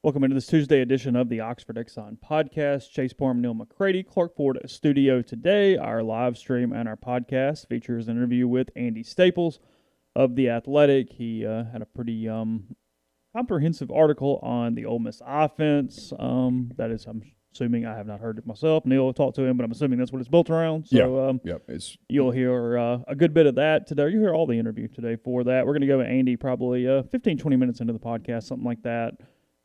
Welcome into this Tuesday edition of the Oxford Exxon podcast. Chase Parham, Neal, McCready, Clark Ford studio today. Our live stream and our podcast features an interview with Andy Staples of The Athletic. He had a pretty comprehensive article on the Ole Miss offense. That is, I'm assuming, I have not heard it myself. Neal talked to him, but I'm assuming that's what it's built around. So you'll hear a good bit of that today. You'll hear all the interview today for that. We're going to go with Andy probably 15, 20 minutes into the podcast, something like that.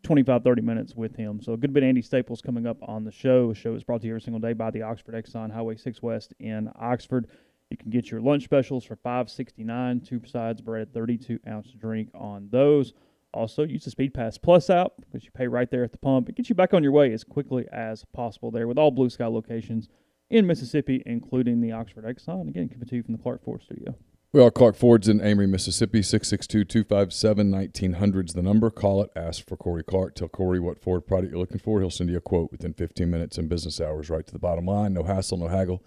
25, 30 minutes with him. So a good bit of Andy Staples coming up on the show. The show is brought to you every single day by the Oxford Exxon, Highway 6 West in Oxford. You can get your lunch specials for $5.69, 2 sides bread, 32-ounce drink on those. Also, use the Speed Pass Plus app because you pay right there at the pump. It gets you back on your way as quickly as possible there with all Blue Sky locations in Mississippi, including the Oxford Exxon. Again, coming to you from the Clark Ford studio. We are Clark Ford's in Amory, Mississippi. 662-257-1900 is the number. Call it. Ask for Corey Clark. Tell Corey what Ford product you're looking for. He'll send you a quote within 15 minutes in business hours, right to the bottom line. No hassle, no haggle.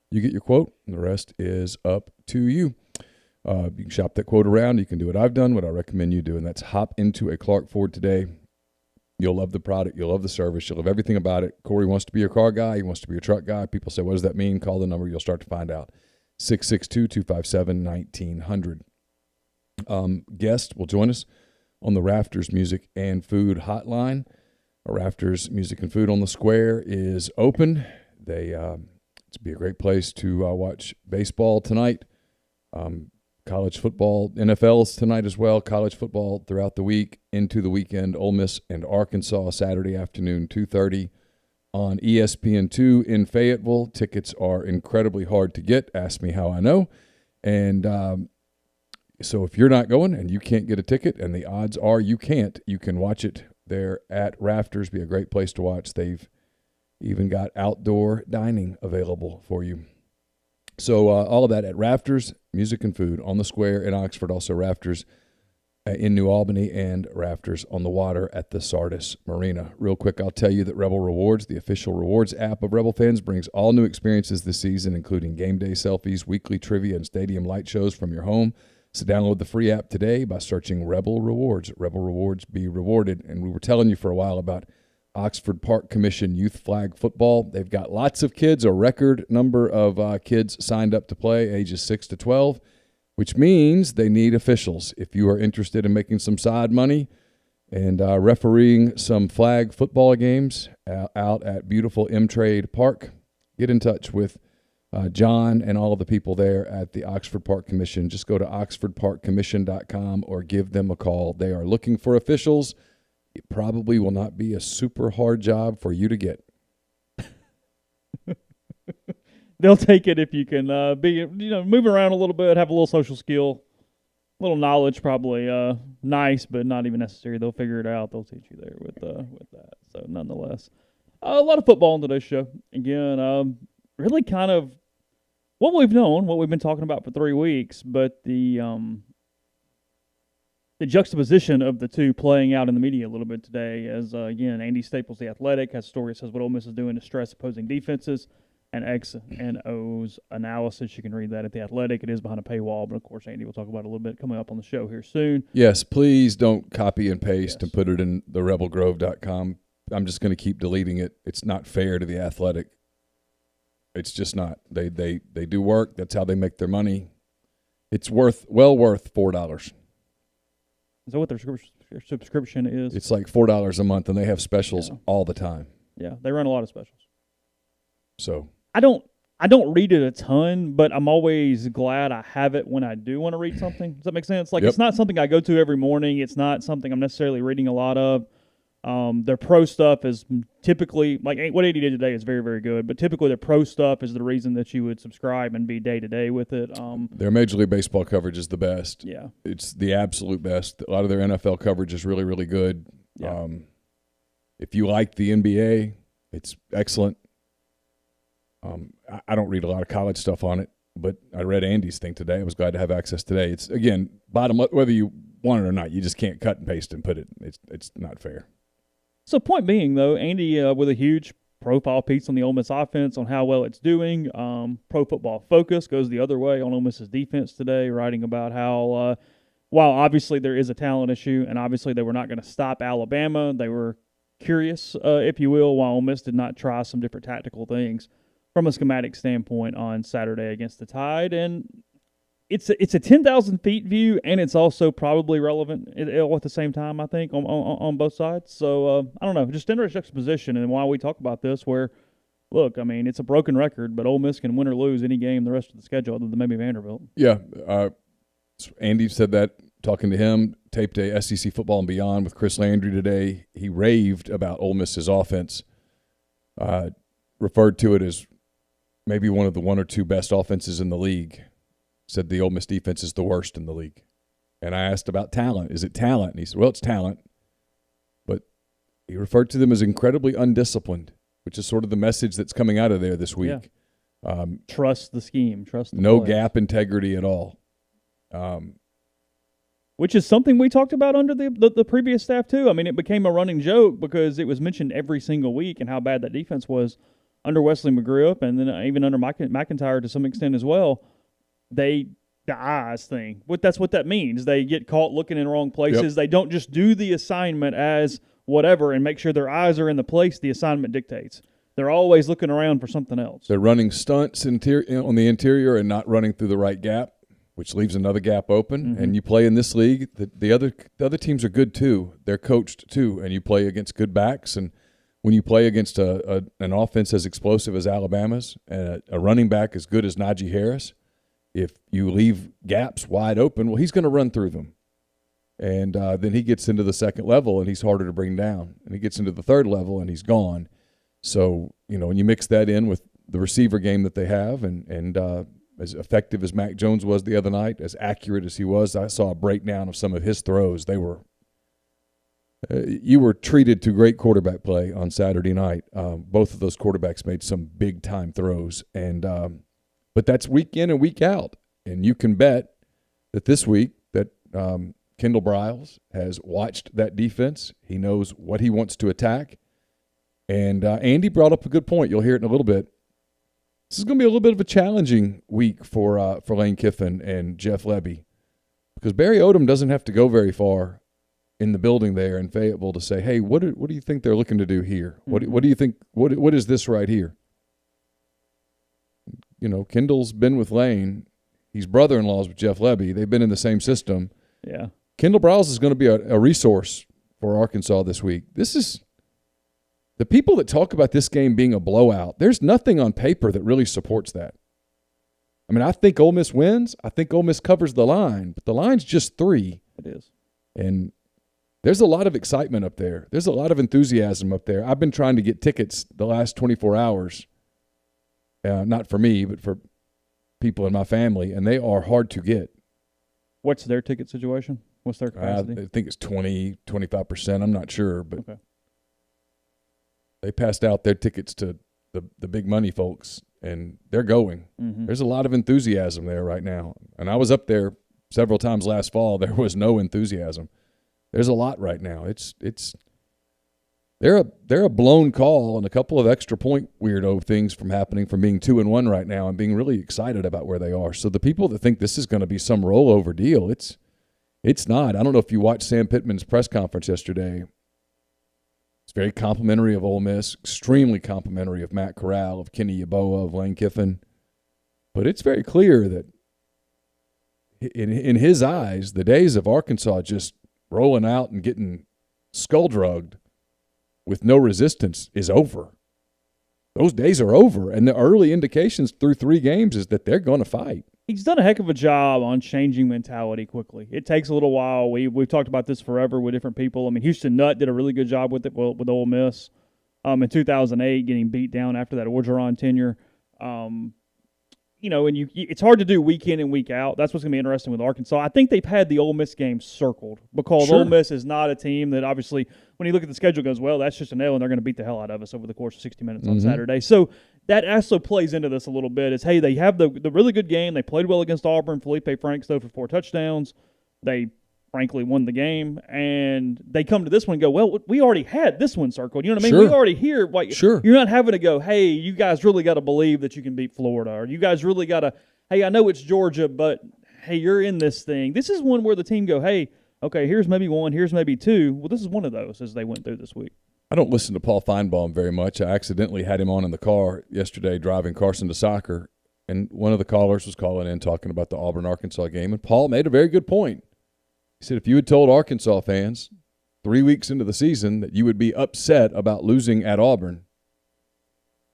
You get your quote, and the rest is up to you. You can shop that quote around. You can do what I've done, what I recommend you do, and that's hop into a Clark Ford today. You'll love the product. You'll love the service. You'll love everything about it. Corey wants to be your car guy. He wants to be your truck guy. People say, what does that mean? Call the number. You'll start to find out. 662-257-1900. Guest will join us on the Rafters Music and Food Hotline. Rafters Music and Food on the Square is open. It's be a great place to watch baseball tonight. College football, NFL's tonight as well. College football throughout the week into the weekend. Ole Miss and Arkansas Saturday afternoon, 2:30. On ESPN2 in Fayetteville. Tickets are incredibly hard to get. Ask me how I know. And so if you're not going and you can't get a ticket, and the odds are you can't, you can watch it there at Rafters. Be a great place to watch. They've even got outdoor dining available for you. So all of that at Rafters, Music and Food on the Square in Oxford. Also Rafters in New Albany, and Rafters on the Water at the Sardis Marina. Real quick, I'll tell you that Rebel Rewards, the official rewards app of Rebel fans, brings all new experiences this season, including game day selfies, weekly trivia, and stadium light shows from your home. So download the free app today by searching Rebel Rewards. Rebel Rewards, be rewarded. And we were telling you for a while about Oxford Park Commission Youth Flag Football. They've got lots of kids, a record number of kids signed up to play, ages 6 to 12. Which means they need officials. If you are interested in making some side money and refereeing some flag football games out at beautiful M-Trade Park, get in touch with John and all of the people there at the Oxford Park Commission. Just go to oxfordparkcommission.com or give them a call. They are looking for officials. It probably will not be a super hard job for you to get. They'll take it if you can move around a little bit, have a little social skill, a little knowledge, probably nice, but not even necessary. They'll figure it out. They'll teach you there with that. So nonetheless, a lot of football on today's show. Again, really kind of what we've known, what we've been talking about for 3 weeks, but the juxtaposition of the two playing out in the media a little bit today as, again, Andy Staples, The Athletic, has a story that says what Ole Miss is doing to stress opposing defenses. And X and O's analysis. You can read that at The Athletic. It is behind a paywall, but, of course, Andy will talk about it a little bit coming up on the show here soon. Yes, please don't copy and paste and put it in the rebelgrove.com. I'm just going to keep deleting it. It's not fair to The Athletic. It's just not. They do work. That's how they make their money. It's well worth $4. Is that what their subscription is? It's like $4 a month, and they have specials all the time. Yeah, they run a lot of specials. So I don't read it a ton, but I'm always glad I have it when I do want to read something. Does that make sense? Like, It's not something I go to every morning. It's not something I'm necessarily reading a lot of. Their pro stuff is typically, like what Andy did today is very, very good, but typically their pro stuff is the reason that you would subscribe and be day-to-day with it. Their Major League Baseball coverage is the best. Yeah. It's the absolute best. A lot of their NFL coverage is really, really good. Yeah. If you like the NBA, it's excellent. I don't read a lot of college stuff on it, but I read Andy's thing today. I was glad to have access today. It's, again, bottom up, whether you want it or not, you just can't cut and paste and put it. It's not fair. So point being, though, Andy with a huge profile piece on the Ole Miss offense, on how well it's doing. Pro Football Focus goes the other way on Ole Miss's defense today, writing about how while obviously there is a talent issue and obviously they were not going to stop Alabama, they were curious, if you will, why Ole Miss did not try some different tactical things from a schematic standpoint on Saturday against the Tide. And it's a 10,000 feet view, and it's also probably relevant at the same time, I think, on both sides. So, I don't know, just interesting juxtaposition and why we talk about this where, look, I mean, it's a broken record, but Ole Miss can win or lose any game the rest of the schedule other than maybe Vanderbilt. Yeah, Andy said that, talking to him, taped a SEC Football and Beyond with Chris Landry today. He raved about Ole Miss's offense, referred to it as maybe one of the one or two best offenses in the league. Said the Ole Miss defense is the worst in the league. And I asked about talent. Is it talent? And he said, well, it's talent. But he referred to them as incredibly undisciplined, which is sort of the message that's coming out of there this week. Yeah. Trust the scheme. Trust the no play. gap integrity at all. Which is something we talked about under the previous staff too. I mean, it became a running joke because it was mentioned every single week and how bad that defense was under Wesley McGriff and then even under McIntyre to some extent as well. The eyes thing. That's what that means. They get caught looking in wrong places. Yep. They don't just do the assignment as whatever and make sure their eyes are in the place the assignment dictates. They're always looking around for something else. They're running stunts on the interior and not running through the right gap, which leaves another gap open. Mm-hmm. And you play in this league, the other teams are good too. They're coached too, and you play against good backs. And when you play against an offense as explosive as Alabama's and a running back as good as Najee Harris, if you leave gaps wide open, well, he's going to run through them. And then he gets into the second level, and he's harder to bring down. And he gets into the third level, and he's gone. So, when you mix that in with the receiver game that they have and as effective as Mac Jones was the other night, as accurate as he was, I saw a breakdown of some of his throws. They were you were treated to great quarterback play on Saturday night. Both of those quarterbacks made some big-time throws. And but that's week in and week out. And you can bet that this week that Kendall Briles has watched that defense. He knows what he wants to attack. And Andy brought up a good point. You'll hear it in a little bit. This is going to be a little bit of a challenging week for Lane Kiffin and Jeff Lebby because Barry Odom doesn't have to go very far in the building there in Fayetteville to say, hey, what do you think they're looking to do here? Mm-hmm. What do you think? What is this right here? Kendall's been with Lane. He's brother-in-laws with Jeff Lebby. They've been in the same system. Yeah. Kendall Briles is going to be a resource for Arkansas this week. This is the people that talk about this game being a blowout. There's nothing on paper that really supports that. I mean, I think Ole Miss wins. I think Ole Miss covers the line, but the line's just 3. It is. And there's a lot of excitement up there. There's a lot of enthusiasm up there. I've been trying to get tickets the last 24 hours. Not for me, but for people in my family, and they are hard to get. What's their ticket situation? What's their capacity? I think it's 25%. I'm not sure, but okay. They passed out their tickets to the big money folks, and they're going. Mm-hmm. There's a lot of enthusiasm there right now. And I was up there several times last fall. There was no enthusiasm. There's a lot right now. They're a blown call and a couple of extra point weirdo things from happening from being 2-1 right now and being really excited about where they are. So the people that think this is going to be some rollover deal, it's not. I don't know if you watched Sam Pittman's press conference yesterday. It's very complimentary of Ole Miss, extremely complimentary of Matt Corral, of Kenny Yeboah, of Lane Kiffin. But it's very clear that in his eyes, the days of Arkansas just rolling out and getting skull-drugged with no resistance is over. Those days are over, and the early indications through 3 games is that they're going to fight. He's done a heck of a job on changing mentality quickly. It takes a little while. We've talked about this forever with different people. I mean, Houston Nutt did a really good job with it with Ole Miss in 2008, getting beat down after that Orgeron tenure. It's hard to do week in and week out. That's what's going to be interesting with Arkansas. I think they've had the Ole Miss game circled because Ole Miss is not a team that obviously, when you look at the schedule, goes, well, that's just a nail, and they're going to beat the hell out of us over the course of 60 minutes on Saturday. So that also plays into this a little bit. Is, hey, they have the really good game. They played well against Auburn. Felipe Franks threw for 4 touchdowns. They frankly won the game, and they come to this one and go, well, we already had this one circled. You know what I mean? Sure. We already hear. You're not having to go, hey, you guys really got to believe that you can beat Florida, or you guys really got to, hey, I know it's Georgia, but, hey, you're in this thing. This is one where the team go, hey, okay, here's maybe 1, here's maybe 2. Well, this is one of those as they went through this week. I don't listen to Paul Feinbaum very much. I accidentally had him on in the car yesterday driving Carson to soccer, and one of the callers was calling in talking about the Auburn-Arkansas game, and Paul made a very good point. He said if you had told Arkansas fans 3 weeks into the season that you would be upset about losing at Auburn,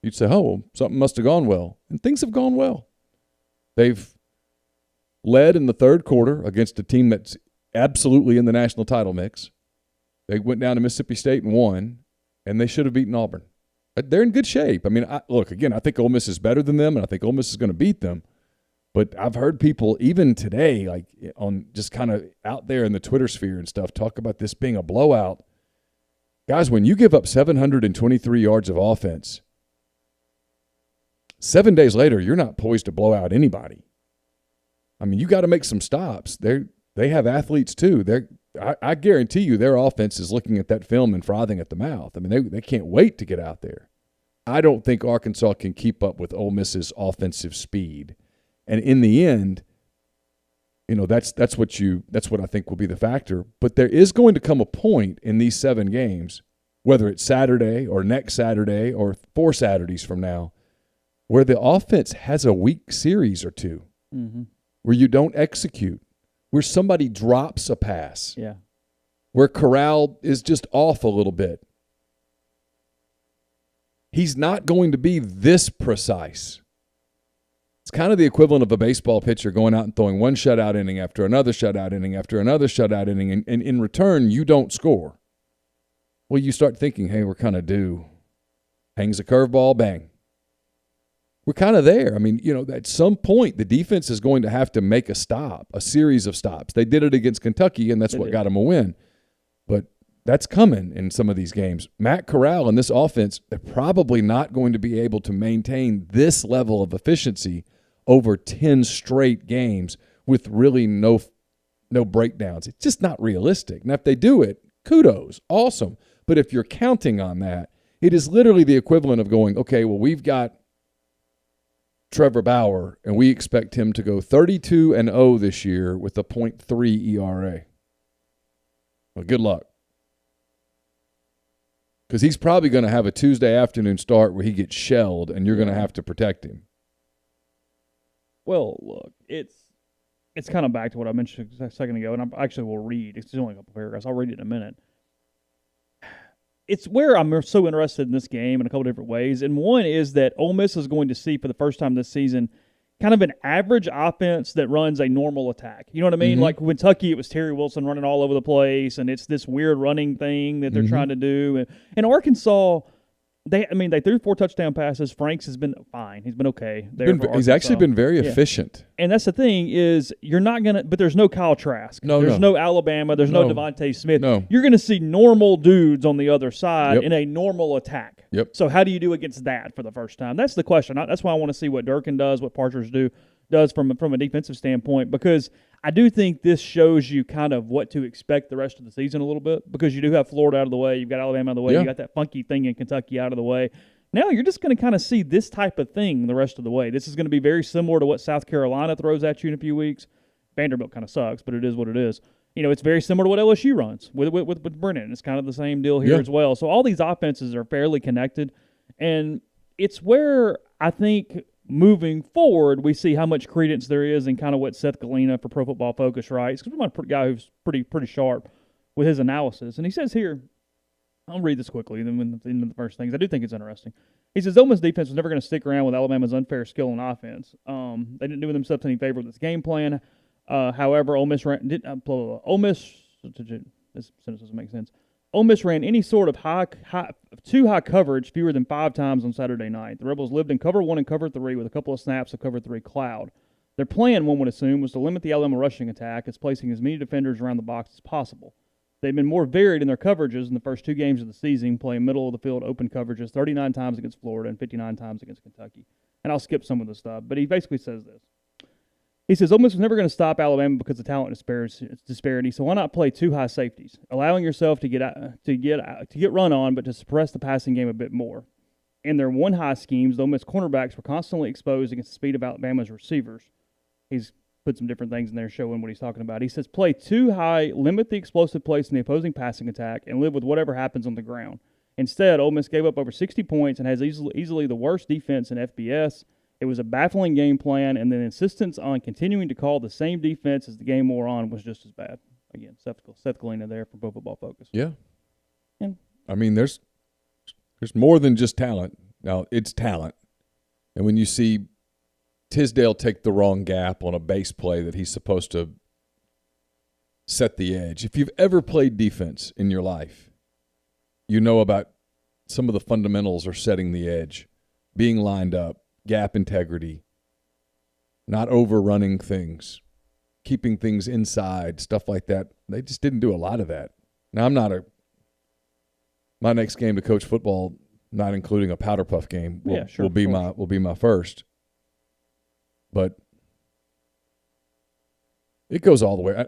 you'd say, oh, well, something must have gone well. And things have gone well. They've led in the third quarter against a team that's absolutely in the national title mix. They went down to Mississippi State and won, and they should have beaten Auburn. They're in good shape. I mean, look, again, I think Ole Miss is better than them, and I think Ole Miss is going to beat them. But I've heard people, even today, like on just kind of out there in the Twitter sphere and stuff, talk about this being a blowout. Guys, when you give up 723 yards of offense, 7 days later, you're not poised to blow out anybody. I mean, you got to make some stops. They have athletes too. I guarantee you their offense is looking at that film and frothing at the mouth. I mean, they can't wait to get out there. I don't think Arkansas can keep up with Ole Miss's offensive speed. And in the end, you know, that's what I think will be the factor. But there is going to come a point in these 7 games, whether it's Saturday or next Saturday or 4 Saturdays from now, where the offense has a weak series or two, where you don't execute, where somebody drops a pass, where Corral is just off a little bit. He's not going to be this precise. It's kind of the equivalent of a baseball pitcher going out and throwing one shutout inning after another shutout inning after another shutout inning, and in return, you don't score. Well, you start thinking, hey, we're kind of due. Hangs a curveball, bang. We're kind of there. I mean, you know, at some point, the defense is going to have to make a stop, a series of stops. They did it against Kentucky, and that's what got them a win. But that's coming in some of these games. Matt Corral and this offense, they're probably not going to be able to maintain this level of efficiency over 10 straight games with really no breakdowns. It's just not realistic. Now, if they do it, kudos, awesome. But if you're counting on that, it is literally the equivalent of going, okay, well, we've got Trevor Bauer, and we expect him to go 32-0 this year with a .3 ERA. Well, good luck. Because he's probably going to have a Tuesday afternoon start where he gets shelled, and you're going to have to protect him. Well, look, it's kind of back to what I mentioned a second ago, and I actually will read. It's only a couple paragraphs. I'll read it in a minute. It's where I'm so interested in this game in a couple different ways. And one is that Ole Miss is going to see for the first time this season kind of an average offense that runs a normal attack. You know what I mean? Like Kentucky, it was Terry Wilson running all over the place, and it's this weird running thing that they're trying to do. And Arkansas, they threw 4 touchdown passes. Franks has been fine. He's been okay. He's actually been very efficient. And that's the thing is you're not going to – but there's no Kyle Trask. There's no Alabama. There's no Devontae Smith. No. You're going to see normal dudes on the other side in a normal attack. So how do you do against that for the first time? That's the question. That's why I want to see what Durkin does, what Partridge does from a defensive standpoint, because I do think this shows you kind of what to expect the rest of the season a little bit, because you do have Florida out of the way, you've got Alabama out of the way, you got that funky thing in Kentucky out of the way. Now you're just going to kind of see this type of thing the rest of the way. This is going to be very similar to what South Carolina throws at you in a few weeks. Vanderbilt kind of sucks, but it is what it is. You know, it's very similar to what LSU runs with Brennan. It's kind of the same deal here as well. So all these offenses are fairly connected, and it's where I think moving forward we see how much credence there is in kind of what Seth Galina for Pro Football Focus writes, because I'm a guy who's pretty sharp with his analysis. And he says here, I'll read this quickly, then in the first things. I do think it's interesting. He says, Ole Miss defense was never going to stick around with Alabama's unfair skill on offense. They didn't do themselves any favor with this game plan. However, Ole Miss ran – this sentence doesn't make sense. Ole Miss ran any sort of too high coverage fewer than 5 times on Saturday night. The Rebels lived in cover 1 and cover 3 with a couple of snaps of cover 3 cloud. Their plan, one would assume, was to limit the Alabama rushing attack as placing as many defenders around the box as possible. They've been more varied in their coverages in the first 2 games of the season, playing middle-of-the-field open coverages 39 times against Florida and 59 times against Kentucky. And I'll skip some of the stuff, but he basically says this. He says, Ole Miss was never going to stop Alabama because of talent disparity, so why not play 2 high safeties, allowing yourself to get run on but to suppress the passing game a bit more. In their 1 high schemes, the Ole Miss cornerbacks were constantly exposed against the speed of Alabama's receivers. He's put some different things in there showing what he's talking about. He says, play 2 high, limit the explosive plays in the opposing passing attack, and live with whatever happens on the ground. Instead, Ole Miss gave up over 60 points and has easily the worst defense in FBS. It was a baffling game plan, and the insistence on continuing to call the same defense as the game wore on was just as bad. Again, Seth Galina there from Pro Football Focus. Yeah. And, I mean, there's more than just talent. Now, it's talent. And when you see Tisdale take the wrong gap on a base play that he's supposed to set the edge. If you've ever played defense in your life, you know about some of the fundamentals are setting the edge, being lined up, gap integrity, not overrunning things, keeping things inside, stuff like that. They just didn't do a lot of that. Now, my next game to coach football, not including a powder puff game, will be my first. But it goes all the way.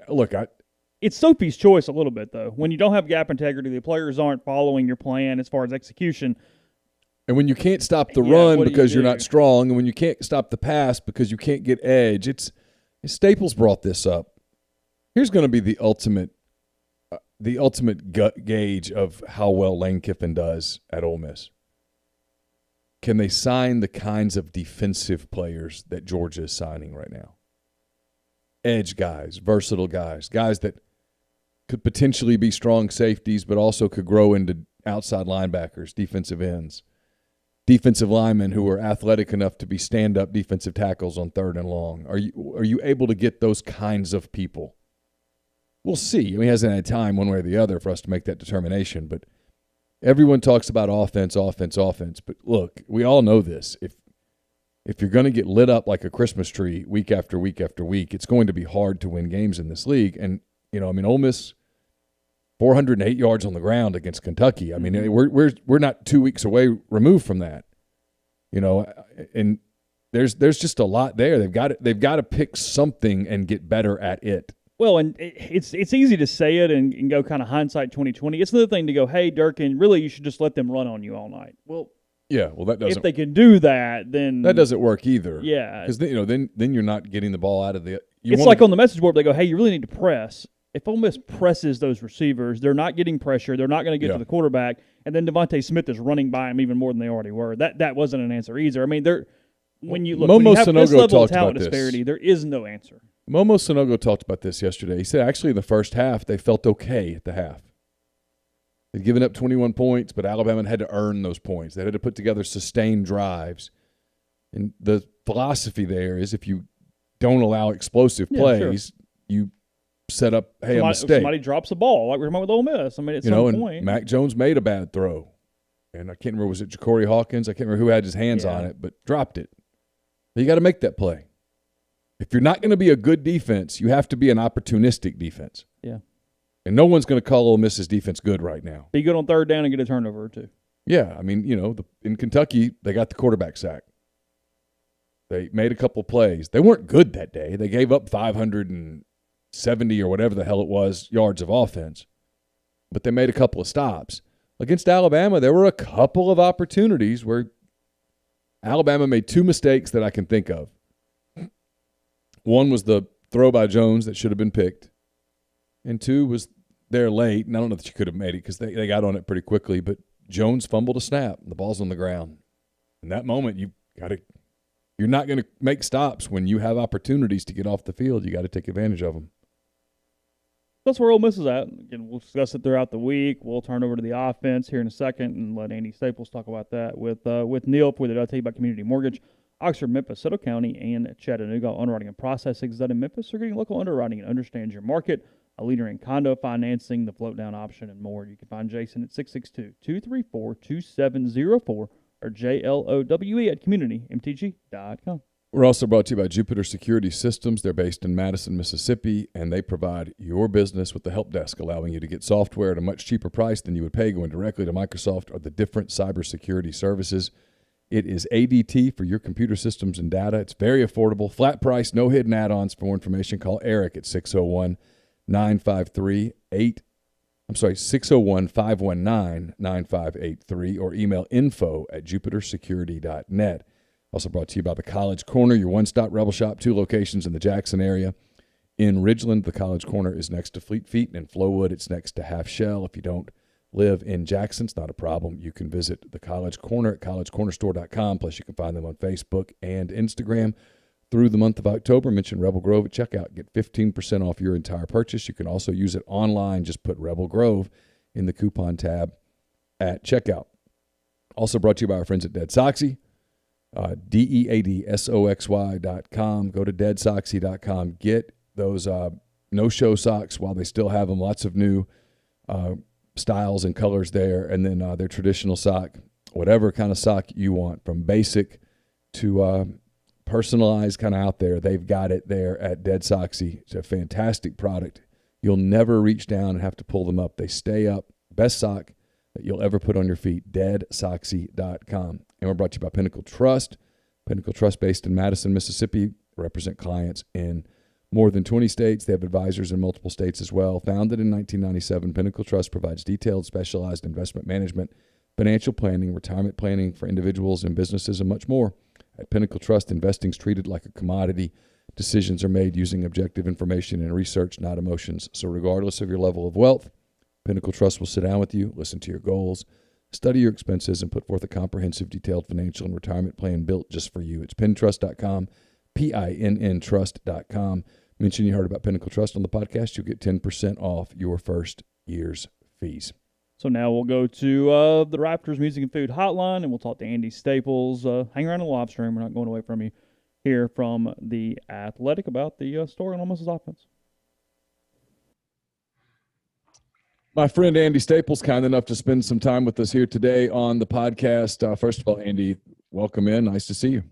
It's Sophie's choice a little bit, though. When you don't have gap integrity, the players aren't following your plan as far as execution. And when you can't stop the run because you're not strong, and when you can't stop the pass because you can't get edge, Staples brought this up. Here's going to be the ultimate gauge of how well Lane Kiffin does at Ole Miss. Can they sign the kinds of defensive players that Georgia is signing right now? Edge guys, versatile guys that could potentially be strong safeties but also could grow into outside linebackers, defensive ends, defensive linemen who are athletic enough to be stand-up defensive tackles on 3rd and long. Are you able to get those kinds of people? We'll see. I mean, he hasn't had time one way or the other for us to make that determination, but everyone talks about offense. But look, we all know this. If you're going to get lit up like a Christmas tree week after week after week, it's going to be hard to win games in this league. And, Ole Miss, 408 yards on the ground against Kentucky. I mean, we're not 2 weeks away removed from that. And there's just a lot there. They've got to pick something and get better at it. Well, and it's easy to say it and go kind of hindsight 2020. It's another thing to go, hey, Durkin, really you should just let them run on you all night. Well, that doesn't. If they can do that, then that doesn't work either. Yeah, because then you're not getting the ball out of the. It's like on the message board, they go, hey, you really need to press. If Ole Miss presses those receivers, they're not getting pressure. They're not going to get to the quarterback, and then Devontae Smith is running by him even more than they already were. That wasn't an answer either. I mean, when you have this level of talent disparity, there is no answer. Momo Sonogo talked about this yesterday. He said actually in the first half they felt okay at the half. They'd given up 21 points, but Alabama had to earn those points. They had to put together sustained drives. And the philosophy there is if you don't allow explosive plays, you set up, a mistake. Somebody drops a ball, like we're talking about with Ole Miss. I mean, at some point. Mac Jones made a bad throw. And I can't remember, was it Ja'Cory Hawkins? I can't remember who had his hands on it, but dropped it. You got to make that play. If you're not going to be a good defense, you have to be an opportunistic defense. Yeah. And no one's going to call Ole Miss's defense good right now. Be good on 3rd down and get a turnover or two. Yeah. I mean, in Kentucky, they got the quarterback sack. They made a couple plays. They weren't good that day. They gave up 570 or whatever the hell it was yards of offense. But they made a couple of stops. Against Alabama, there were a couple of opportunities where Alabama made 2 mistakes that I can think of. One was the throw by Jones that should have been picked. And 2 was they're late. And I don't know that you could have made it because they got on it pretty quickly. But Jones fumbled a snap. And the ball's on the ground. In that moment, you're not going to make stops when you have opportunities to get off the field. You got to take advantage of them. That's where Ole Miss is at. Again, we'll discuss it throughout the week. We'll turn over to the offense here in a second and let Andy Staples talk about that with Neal. Before that, I'll tell you about Community Mortgage. Oxford, Memphis, Soto County, and Chattanooga. Underwriting and processing is done in Memphis. They're getting local underwriting and understands your market. A leader in condo financing, the float down option, and more. You can find Jason at 662-234-2704 or JLOWE at communitymtg.com. We're also brought to you by Jupiter Security Systems. They're based in Madison, Mississippi, and they provide your business with the help desk, allowing you to get software at a much cheaper price than you would pay going directly to Microsoft or the different cybersecurity services. It is ADT for your computer systems and data. It's very affordable, flat price, no hidden add-ons. For more information, call Eric at 601-519-9583 or email info@jupitersecurity.net. Also brought to you by the College Corner, your one-stop Rebel Shop, 2 locations in the Jackson area. In Ridgeland, the College Corner is next to Fleet Feet, and in Flowood, it's next to Half Shell. If you don't live in Jackson, it's not a problem. You can visit the College Corner at collegecornerstore.com. Plus, you can find them on Facebook and Instagram. Through the month of October, mention Rebel Grove at checkout. Get 15% off your entire purchase. You can also use it online. Just put Rebel Grove in the coupon tab at checkout. Also brought to you by our friends at Dead Soxy, DEADSOXY.com. Go to deadsoxy.com. Get those no-show socks while they still have them. Lots of new styles and colors there. And then their traditional sock, whatever kind of sock you want, from basic to personalized, kind of out there, they've got it there at Dead Soxy. It's a fantastic product. You'll never reach down and have to pull them up. They stay up. Best sock that you'll ever put on your feet, deadsoxy.com. And we're brought to you by Pinnacle Trust. Pinnacle Trust, based in Madison, Mississippi, represent clients in more than 20 states. They have advisors in multiple states as well. Founded in 1997, Pinnacle Trust provides detailed, specialized investment management, financial planning, retirement planning for individuals and businesses, and much more. At Pinnacle Trust, investing is treated like a commodity. Decisions are made using objective information and research, not emotions. So regardless of your level of wealth, Pinnacle Trust will sit down with you, listen to your goals, study your expenses, and put forth a comprehensive, detailed financial and retirement plan built just for you. It's pintrust.com, PINNtrust.com. Mention you heard about Pinnacle Trust on the podcast. You'll get 10% off your first year's fees. So now we'll go to the Raptors Music and Food Hotline, and we'll talk to Andy Staples. Hang around in the live stream. We're not going away from you. Hear from the Athletic about the story on Ole Miss's offense. My friend Andy Staples, kind enough to spend some time with us here today on the podcast. First of all, Andy, welcome in. Nice to see you.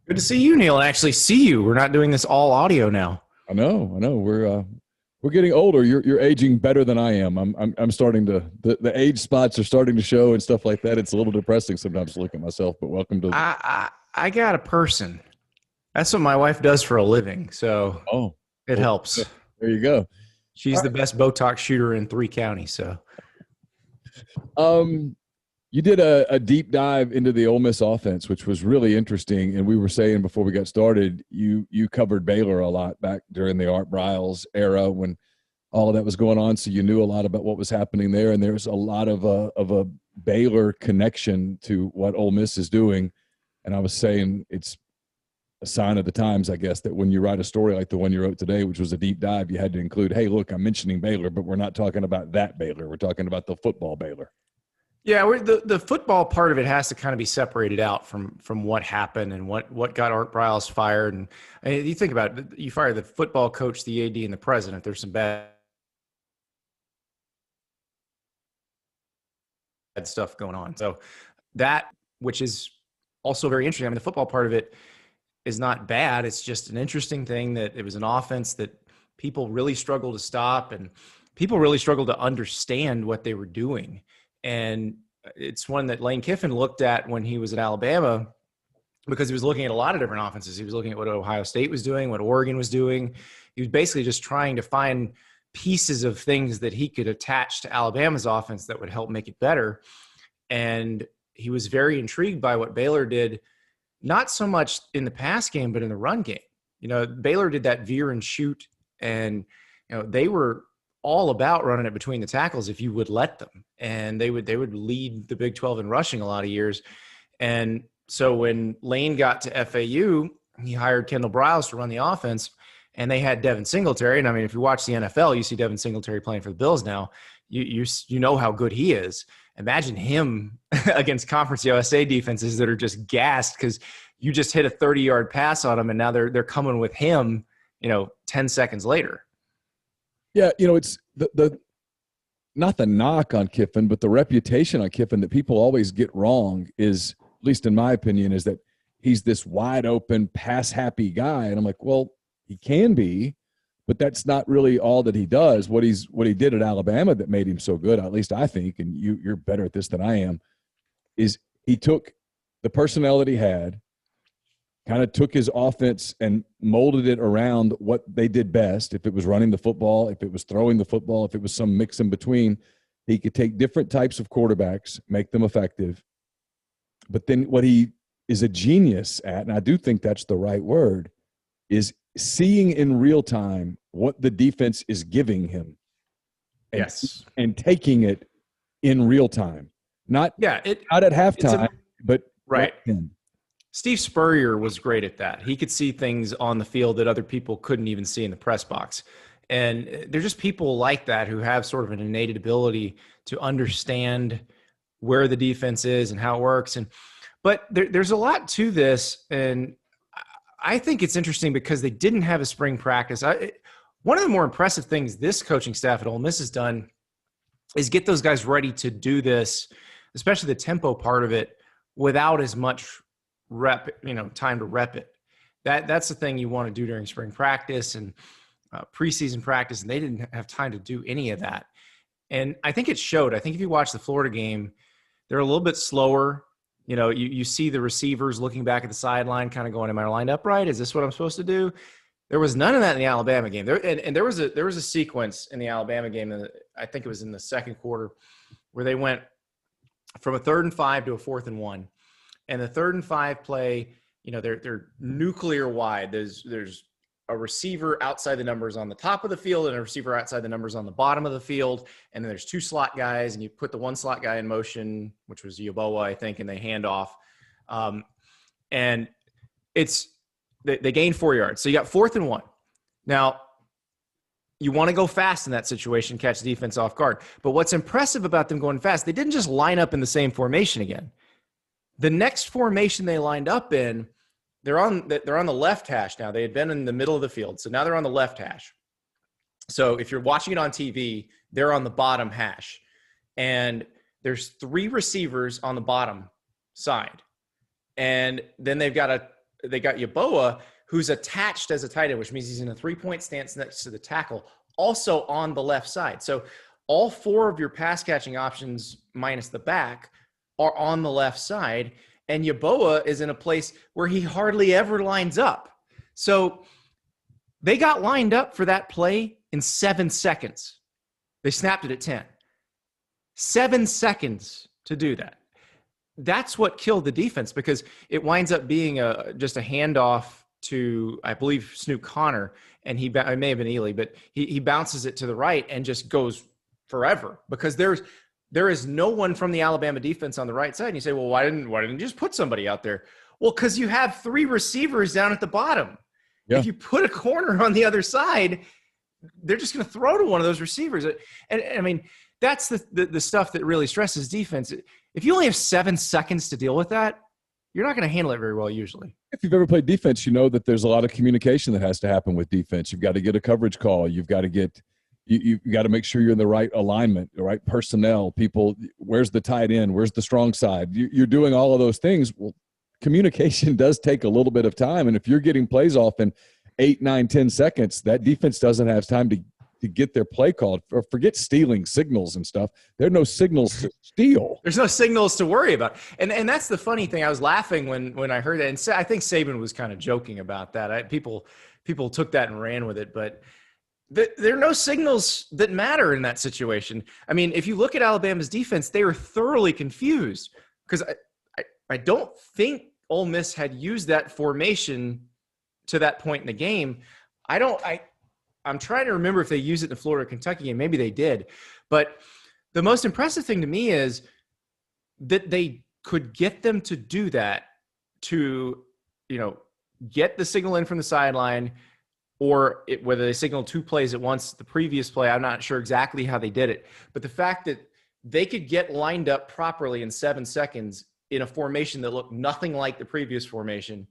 Good to see you, Neal, and actually see you. We're not doing this all audio now. I know. We're getting older. You're aging better than I am. I'm starting to the age spots are starting to show and stuff like that. It's a little depressing sometimes to look at myself. But welcome to. I got a person. That's what my wife does for a living. So it helps. There you go. She's the best Botox shooter in 3 counties. So, you did a deep dive into the Ole Miss offense, which was really interesting. And we were saying before we got started, you covered Baylor a lot back during the Art Briles era when all of that was going on. So you knew a lot about what was happening there. And there's a lot of a Baylor connection to what Ole Miss is doing. And I was saying it's a sign of the times, I guess, that when you write a story like the one you wrote today, which was a deep dive, you had to include, hey, look, I'm mentioning Baylor, but we're not talking about that Baylor. We're talking about the football Baylor. Yeah, the football part of it has to kind of be separated out from what happened and what got Art Briles fired. And you think about it, you fire the football coach, the AD, and the president. There's some bad stuff going on. So that, which is also very interesting. I mean, the football part of it is not bad. It's just an interesting thing that it was an offense that people really struggled to stop and people really struggled to understand what they were doing. And it's one that Lane Kiffin looked at when he was at Alabama because he was looking at a lot of different offenses. He was looking at what Ohio State was doing, what Oregon was doing. He was basically just trying to find pieces of things that he could attach to Alabama's offense that would help make it better. And he was very intrigued by what Baylor did, not so much in the pass game, but in the run game. You know, Baylor did that veer and shoot, and they were all about running it between the tackles if you would let them. And they would lead the Big 12 in rushing a lot of years. And so when Lane got to FAU, he hired Kendall Briles to run the offense, and they had Devin Singletary. And I mean, if you watch the NFL, you see Devin Singletary playing for the Bills now. You know how good he is. Imagine him against Conference USA defenses that are just gassed because you just hit a 30-yard pass on them, and now they're coming with him, 10 seconds later. Yeah, it's the not the knock on Kiffin, but the reputation on Kiffin that people always get wrong is, at least in my opinion, is that he's this wide open, pass happy guy. And I'm like, well, he can be, but that's not really all that he does. What he did at Alabama that made him so good, at least I think, and you're better at this than I am, is he took the personnel that he had, kind of took his offense and molded it around what they did best. If it was running the football, if it was throwing the football, if it was some mix in between, he could take different types of quarterbacks, make them effective. But then what he is a genius at, and I do think that's the right word, is seeing in real time what the defense is giving him. Yes. And taking it in real time, not at halftime, but right. In. Steve Spurrier was great at that. He could see things on the field that other people couldn't even see in the press box. And there's just people like that who have sort of an innate ability to understand where the defense is and how it works. But there's a lot to this. And I think it's interesting because they didn't have a spring practice. One of the more impressive things this coaching staff at Ole Miss has done is get those guys ready to do this, especially the tempo part of it, without as much time to rep it. That's the thing you want to do during spring practice and preseason practice, and they didn't have time to do any of that. And I think it showed. I think if you watch the Florida game, they're a little bit slower. You see the receivers looking back at the sideline, kind of going, "Am I lined up right? Is this what I'm supposed to do?" There was none of that in the Alabama game. There was a sequence in the Alabama game, I think it was in the second quarter, where they went from a 3rd and 5 to a 4th and 1. And the 3rd and 5 play, they're nuclear wide. There's a receiver outside the numbers on the top of the field and a receiver outside the numbers on the bottom of the field. And then there's 2 slot guys, and you put the 1 slot guy in motion, which was Yeboah, I think, and they hand off. And they gained 4 yards. So you got 4th and 1. Now, you want to go fast in that situation, catch the defense off guard. But what's impressive about them going fast, they didn't just line up in the same formation again. The next formation they lined up in, they're on the left hash now. They had been in the middle of the field, so now they're on the left hash. So if you're watching it on TV, they're on the bottom hash. And there's 3 receivers on the bottom side. And then they got Yeboah, who's attached as a tight end, which means he's in a 3-point stance next to the tackle, also on the left side. So all 4 of your pass catching options minus the back are on the left side, and Yeboah is in a place where he hardly ever lines up. So they got lined up for that play in 7 seconds. They snapped it at 10. 7 seconds to do that. That's what killed the defense, because it winds up being just a handoff to, I believe, Snoop Connor, and it may have been Ely, but he bounces it to the right and just goes forever, because there is no one from the Alabama defense on the right side. And you say, well, why didn't you just put somebody out there? Well, because you have 3 receivers down at the bottom. Yeah. If you put a corner on the other side, they're just going to throw to one of those receivers. And I mean, that's the stuff that really stresses defense. If you only have 7 seconds to deal with that, you're not going to handle it very well usually. If you've ever played defense, you know that there's a lot of communication that has to happen with defense. You've got to get a coverage call. You've got to you got to make sure you're in the right alignment, the right personnel, people. Where's the tight end? Where's the strong side? You're doing all of those things. Well, communication does take a little bit of time. And if you're getting plays off in 8, 9, 10 seconds, that defense doesn't have time to get their play called. Or forget stealing signals and stuff. There are no signals to steal. There's no signals to worry about. And that's the funny thing. I was laughing when I heard that. And I think Saban was kind of joking about that. People took that and ran with it. But there are no signals that matter in that situation. I mean, if you look at Alabama's defense, they were thoroughly confused, because I don't think Ole Miss had used that formation to that point in the game. I'm trying to remember if they used it in the Florida-Kentucky game. Maybe they did. But the most impressive thing to me is that they could get them to do that, to, get the signal in from the sideline, or whether they signaled 2 plays at once. The previous play, I'm not sure exactly how they did it. But the fact that they could get lined up properly in 7 seconds in a formation that looked nothing like the previous formation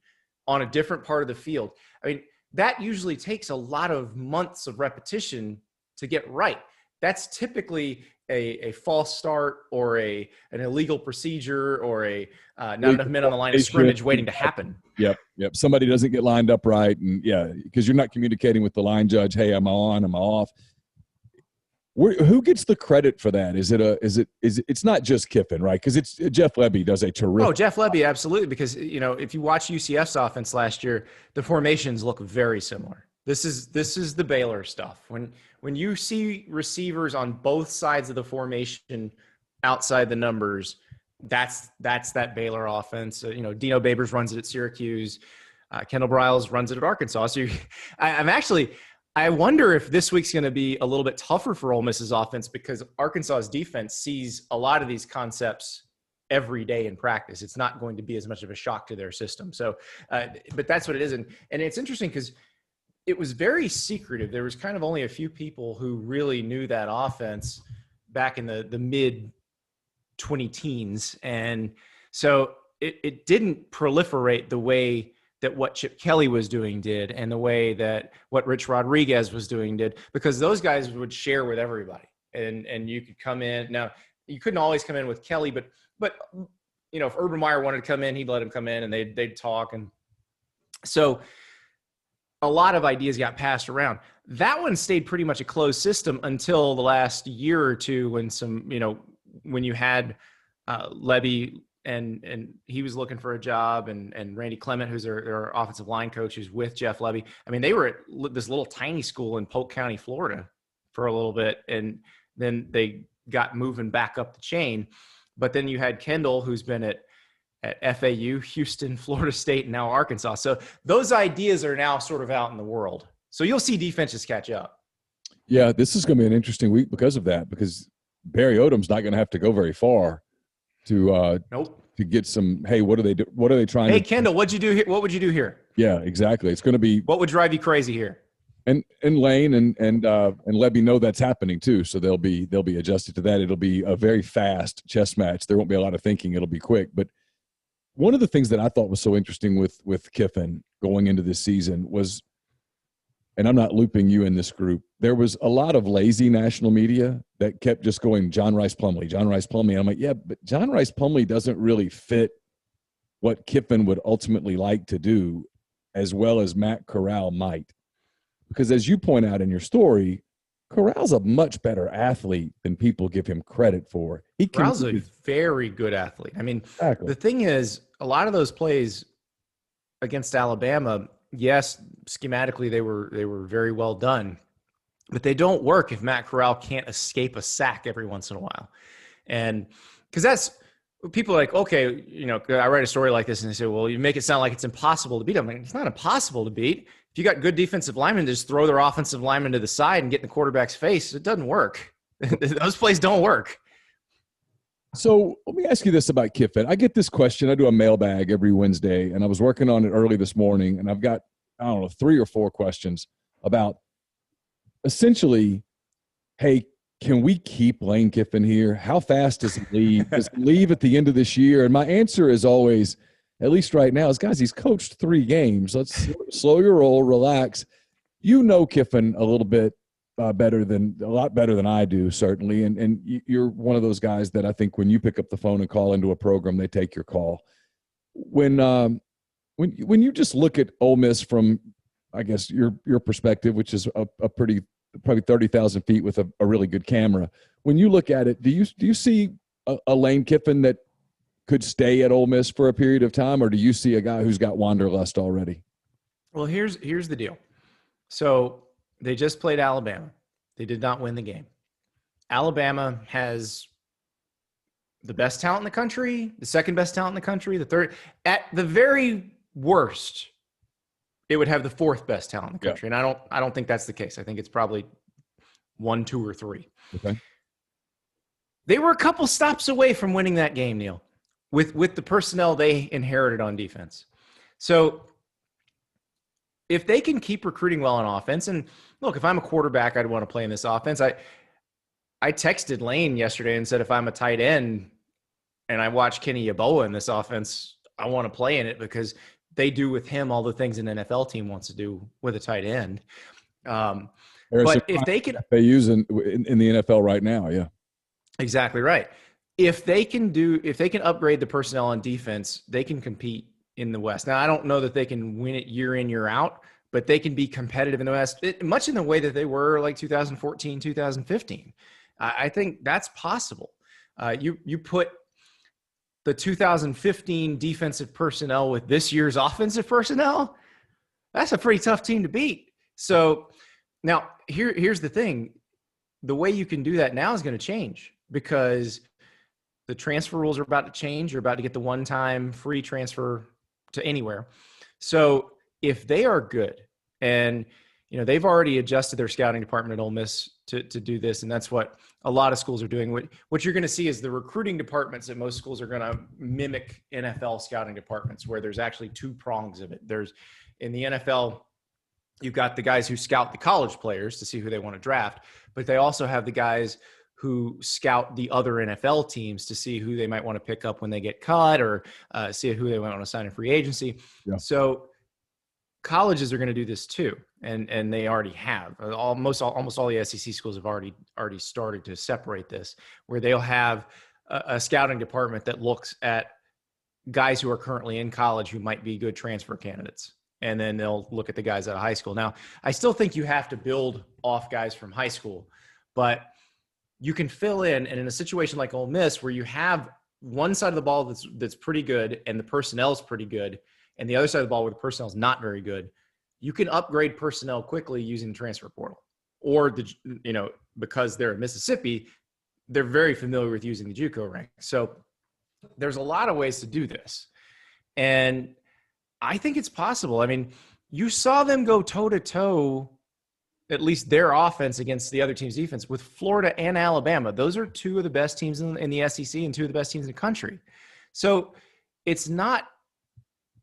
on a different part of the field, I mean, that usually takes a lot of months of repetition to get right. That's typically a false start or an illegal procedure or not enough men on the line of scrimmage waiting to happen. Yep. Somebody doesn't get lined up right, and because you're not communicating with the line judge. Hey, am I on? Am I off? Who gets the credit for that? It's not just Kiffin, right? Because it's Jeff Lebby does a terrific. Oh, Jeff Lebby, absolutely. Because if you watch UCF's offense last year, the formations look very similar. This is the Baylor stuff. When you see receivers on both sides of the formation outside the numbers, that's that Baylor offense. Dino Babers runs it at Syracuse. Kendall Briles runs it at Arkansas. So I'm actually I wonder if this week's going to be a little bit tougher for Ole Miss's offense because Arkansas's defense sees a lot of these concepts every day in practice. It's not going to be as much of a shock to their system. So, but that's what it is. And it's interesting because it was very secretive. There was kind of only a few people who really knew that offense back in the mid 20-teens. And so it didn't proliferate the way that what Chip Kelly was doing did, and the way that what Rich Rodriguez was doing did, because those guys would share with everybody. And you could come in. Now, you couldn't always come in with Kelly, but you know, if Urban Meyer wanted to come in, he'd let him come in and they'd talk. And so a lot of ideas got passed around. That one stayed pretty much a closed system until the last year or two, when when you had Levy and he was looking for a job, and Randy Clement, who's their offensive line coach, who's with Jeff Levy. I mean, they were at this little tiny school in Polk County, Florida for a little bit, and then they got moving back up the chain. But then you had Kendall, who's been at FAU, Houston, Florida State, and now Arkansas. So those ideas are now sort of out in the world. So you'll see defenses catch up. Yeah, this is going to be an interesting week because of that, because Barry Odom's not going to have to go very far to to get some, hey, what are they trying to do? Hey, Kendall, what'd you do here? What would you do here? Yeah, exactly. It's going to be, what would drive you crazy here? And Lane and Levy know that's happening too, so they'll be adjusted to that. It'll be a very fast chess match. There won't be a lot of thinking. It'll be quick. But one of the things that I thought was so interesting with Kiffin going into this season was, and I'm not looping you in this group, there was a lot of lazy national media that kept just going, John Rice Plumlee. And I'm like, yeah, but John Rice Plumlee doesn't really fit what Kiffin would ultimately like to do, as well as Matt Corral might. Because as you point out in your story, Corral's a much better athlete than people give him credit for. Corral's a very good athlete. I mean, exactly. The thing is, a lot of those plays against Alabama, yes, schematically they were very well done, but they don't work if Matt Corral can't escape a sack every once in a while. And because that's people are like, okay, I write a story like this and they say, well, you make it sound like it's impossible to beat them. It's not impossible to beat. If you got good defensive linemen, just throw their offensive linemen to the side and get in the quarterback's face. It doesn't work. Those plays don't work. So let me ask you this about Kiffin. I get this question. I do a mailbag every Wednesday, and I was working on it early this morning, and I've got, 3 or 4 questions about essentially, hey, can we keep Lane Kiffin here? How fast does he leave? Does he leave at the end of this year? And my answer is always, at least right now, is, guys, he's coached 3 games. Let's slow your roll, relax. Kiffin a little bit a lot better than I do, certainly. And you're one of those guys that I think when you pick up the phone and call into a program, they take your call. When you just look at Ole Miss from, I guess, your perspective, which is a pretty, probably 30,000 feet with a really good camera. When you look at it, do you see a Lane Kiffin that could stay at Ole Miss for a period of time, or do you see a guy who's got wanderlust already? Well, here's the deal. So they just played Alabama. They did not win the game. Alabama has the best talent in the country, the second best talent in the country, the third. At the very worst, it would have the 4th best talent in the country. Yeah. And I don't think that's the case. I think it's probably 1, 2, or 3. Okay. They were a couple stops away from winning that game, Neal, with the personnel they inherited on defense. So if they can keep recruiting well on offense, and look, if I'm a quarterback, I'd want to play in this offense. I texted Lane yesterday and said, if I'm a tight end and I watch Kenny Yeboah in this offense, I want to play in it because they do with him all the things an NFL team wants to do with a tight end. But if they can, they use in the NFL right now, yeah, exactly right. If they can upgrade the personnel on defense, they can compete in the West. Now, I don't know that they can win it year in, year out, but they can be competitive in the West, much in the way that they were like 2014, 2015. I think that's possible. You put the 2015 defensive personnel with this year's offensive personnel, that's a pretty tough team to beat. So now here's the thing. The way you can do that now is going to change because the transfer rules are about to change. You're about to get the one-time free transfer to anywhere. So if they are good and, they've already adjusted their scouting department at Ole Miss to do this. And that's what a lot of schools are doing. What you're going to see is the recruiting departments at most schools are going to mimic NFL scouting departments, where there's actually two prongs of it. There's, in the NFL, you've got the guys who scout the college players to see who they want to draft, but they also have the guys who scout the other NFL teams to see who they might want to pick up when they get cut, or see who they might want to sign in free agency. Yeah. So colleges are going to do this too, and they already have. Almost all the SEC schools have already started to separate this, where they'll have a scouting department that looks at guys who are currently in college who might be good transfer candidates. And then they'll look at the guys out of high school. Now, I still think you have to build off guys from high school, but you can fill in. And in a situation like Ole Miss, where you have one side of the ball that's pretty good and the personnel's pretty good, and the other side of the ball where the personnel's not very good, you can upgrade personnel quickly using the transfer portal. Or, because they're in Mississippi, they're very familiar with using the JUCO rank. So there's a lot of ways to do this. And I think it's possible. I mean, you saw them go toe-to-toe, at least their offense against the other team's defense, with Florida and Alabama. Those are two of the best teams in the SEC and two of the best teams in the country. So it's not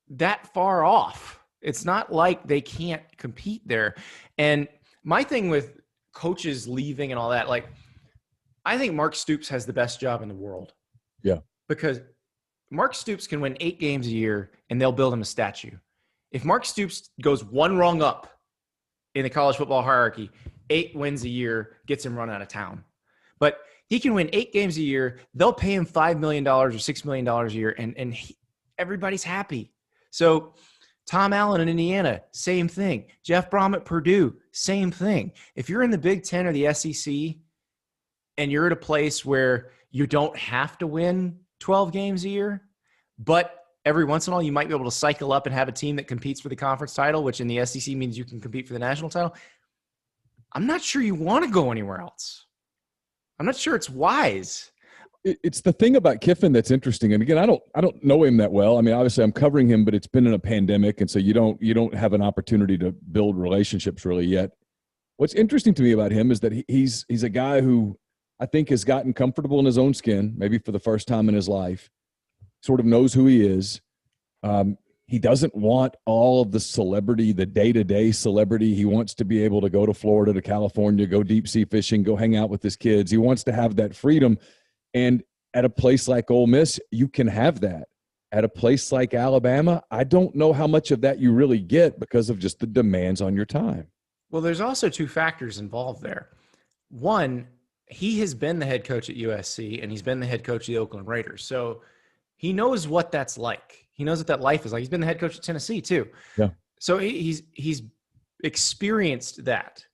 that far off. It's not like they can't compete there. And my thing with coaches leaving and all that, like, I think Mark Stoops has the best job in the world. Yeah. Because Mark Stoops can win 8 games a year and they'll build him a statue. If Mark Stoops goes one rung up in the college football hierarchy, 8 wins a year gets him run out of town. But he can win 8 games a year. They'll pay him $5 million or $6 million a year, and everybody's happy. So Tom Allen in Indiana, same thing. Jeff Brom at Purdue, same thing. If you're in the Big Ten or the SEC and you're at a place where you don't have to win 12 games a year, but every once in a while you might be able to cycle up and have a team that competes for the conference title, which in the SEC means you can compete for the national title, I'm not sure you want to go anywhere else. I'm not sure it's wise. It's the thing about Kiffin that's interesting. And again, I don't know him that well. I mean, obviously I'm covering him, but it's been in a pandemic, and so you don't have an opportunity to build relationships really yet. What's interesting to me about him is that he's a guy who I think has gotten comfortable in his own skin, maybe for the first time in his life, sort of knows who he is. He doesn't want all of the celebrity, the day-to-day celebrity. He wants to be able to go to Florida, to California, go deep sea fishing, go hang out with his kids. He wants to have that freedom. And at a place like Ole Miss, you can have that. At a place like Alabama, I don't know how much of that you really get because of just the demands on your time. Well, there's also 2 factors involved there. One, he has been the head coach at USC, and he's been the head coach of the Oakland Raiders. So he knows what that's like. He knows what that life is like. He's been the head coach at Tennessee too. Yeah. So he's experienced that.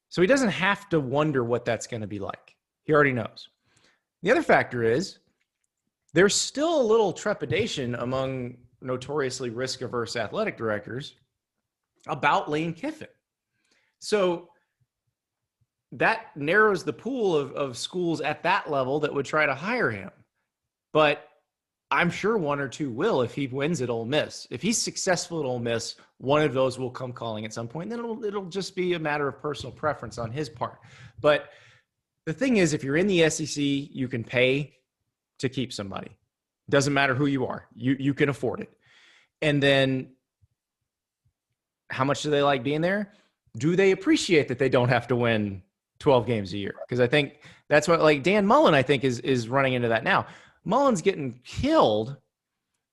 So he doesn't have to wonder what that's going to be like. He already knows. The other factor is there's still a little trepidation among notoriously risk-averse athletic directors about Lane Kiffin. So that narrows the pool of schools at that level that would try to hire him. But I'm sure 1 or 2 will if he wins at Ole Miss. If he's successful at Ole Miss, one of those will come calling at some point. And then it'll just be a matter of personal preference on his part. But the thing is, if you're in the SEC, you can pay to keep somebody. Doesn't matter who you are. You can afford it. And then how much do they like being there? Do they appreciate that they don't have to win 12 games a year? Because I think that's what, like, Dan Mullen, I think, is running into that now. Mullen's getting killed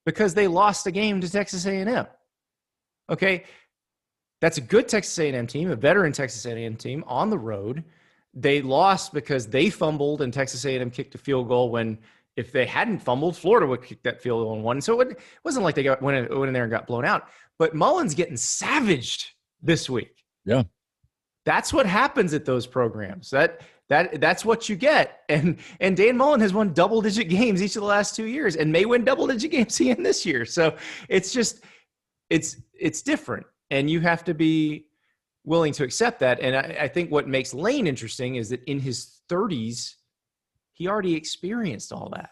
because they lost a game to Texas A&M. Okay, that's a good Texas A&M team, a veteran Texas A&M team on the road. They lost because they fumbled and Texas A&M kicked a field goal when, if they hadn't fumbled, Florida would kick that field goal and won. So it wasn't like they went in there and got blown out. But Mullen's getting savaged this week. Yeah, that's what happens at those programs. That's what you get. And Dan Mullen has won double-digit games each of the last 2 years and may win double-digit games again this year. So it's just it's different, and you have to be willing to accept that. And I think what makes Lane interesting is that in his 30s, he already experienced all that.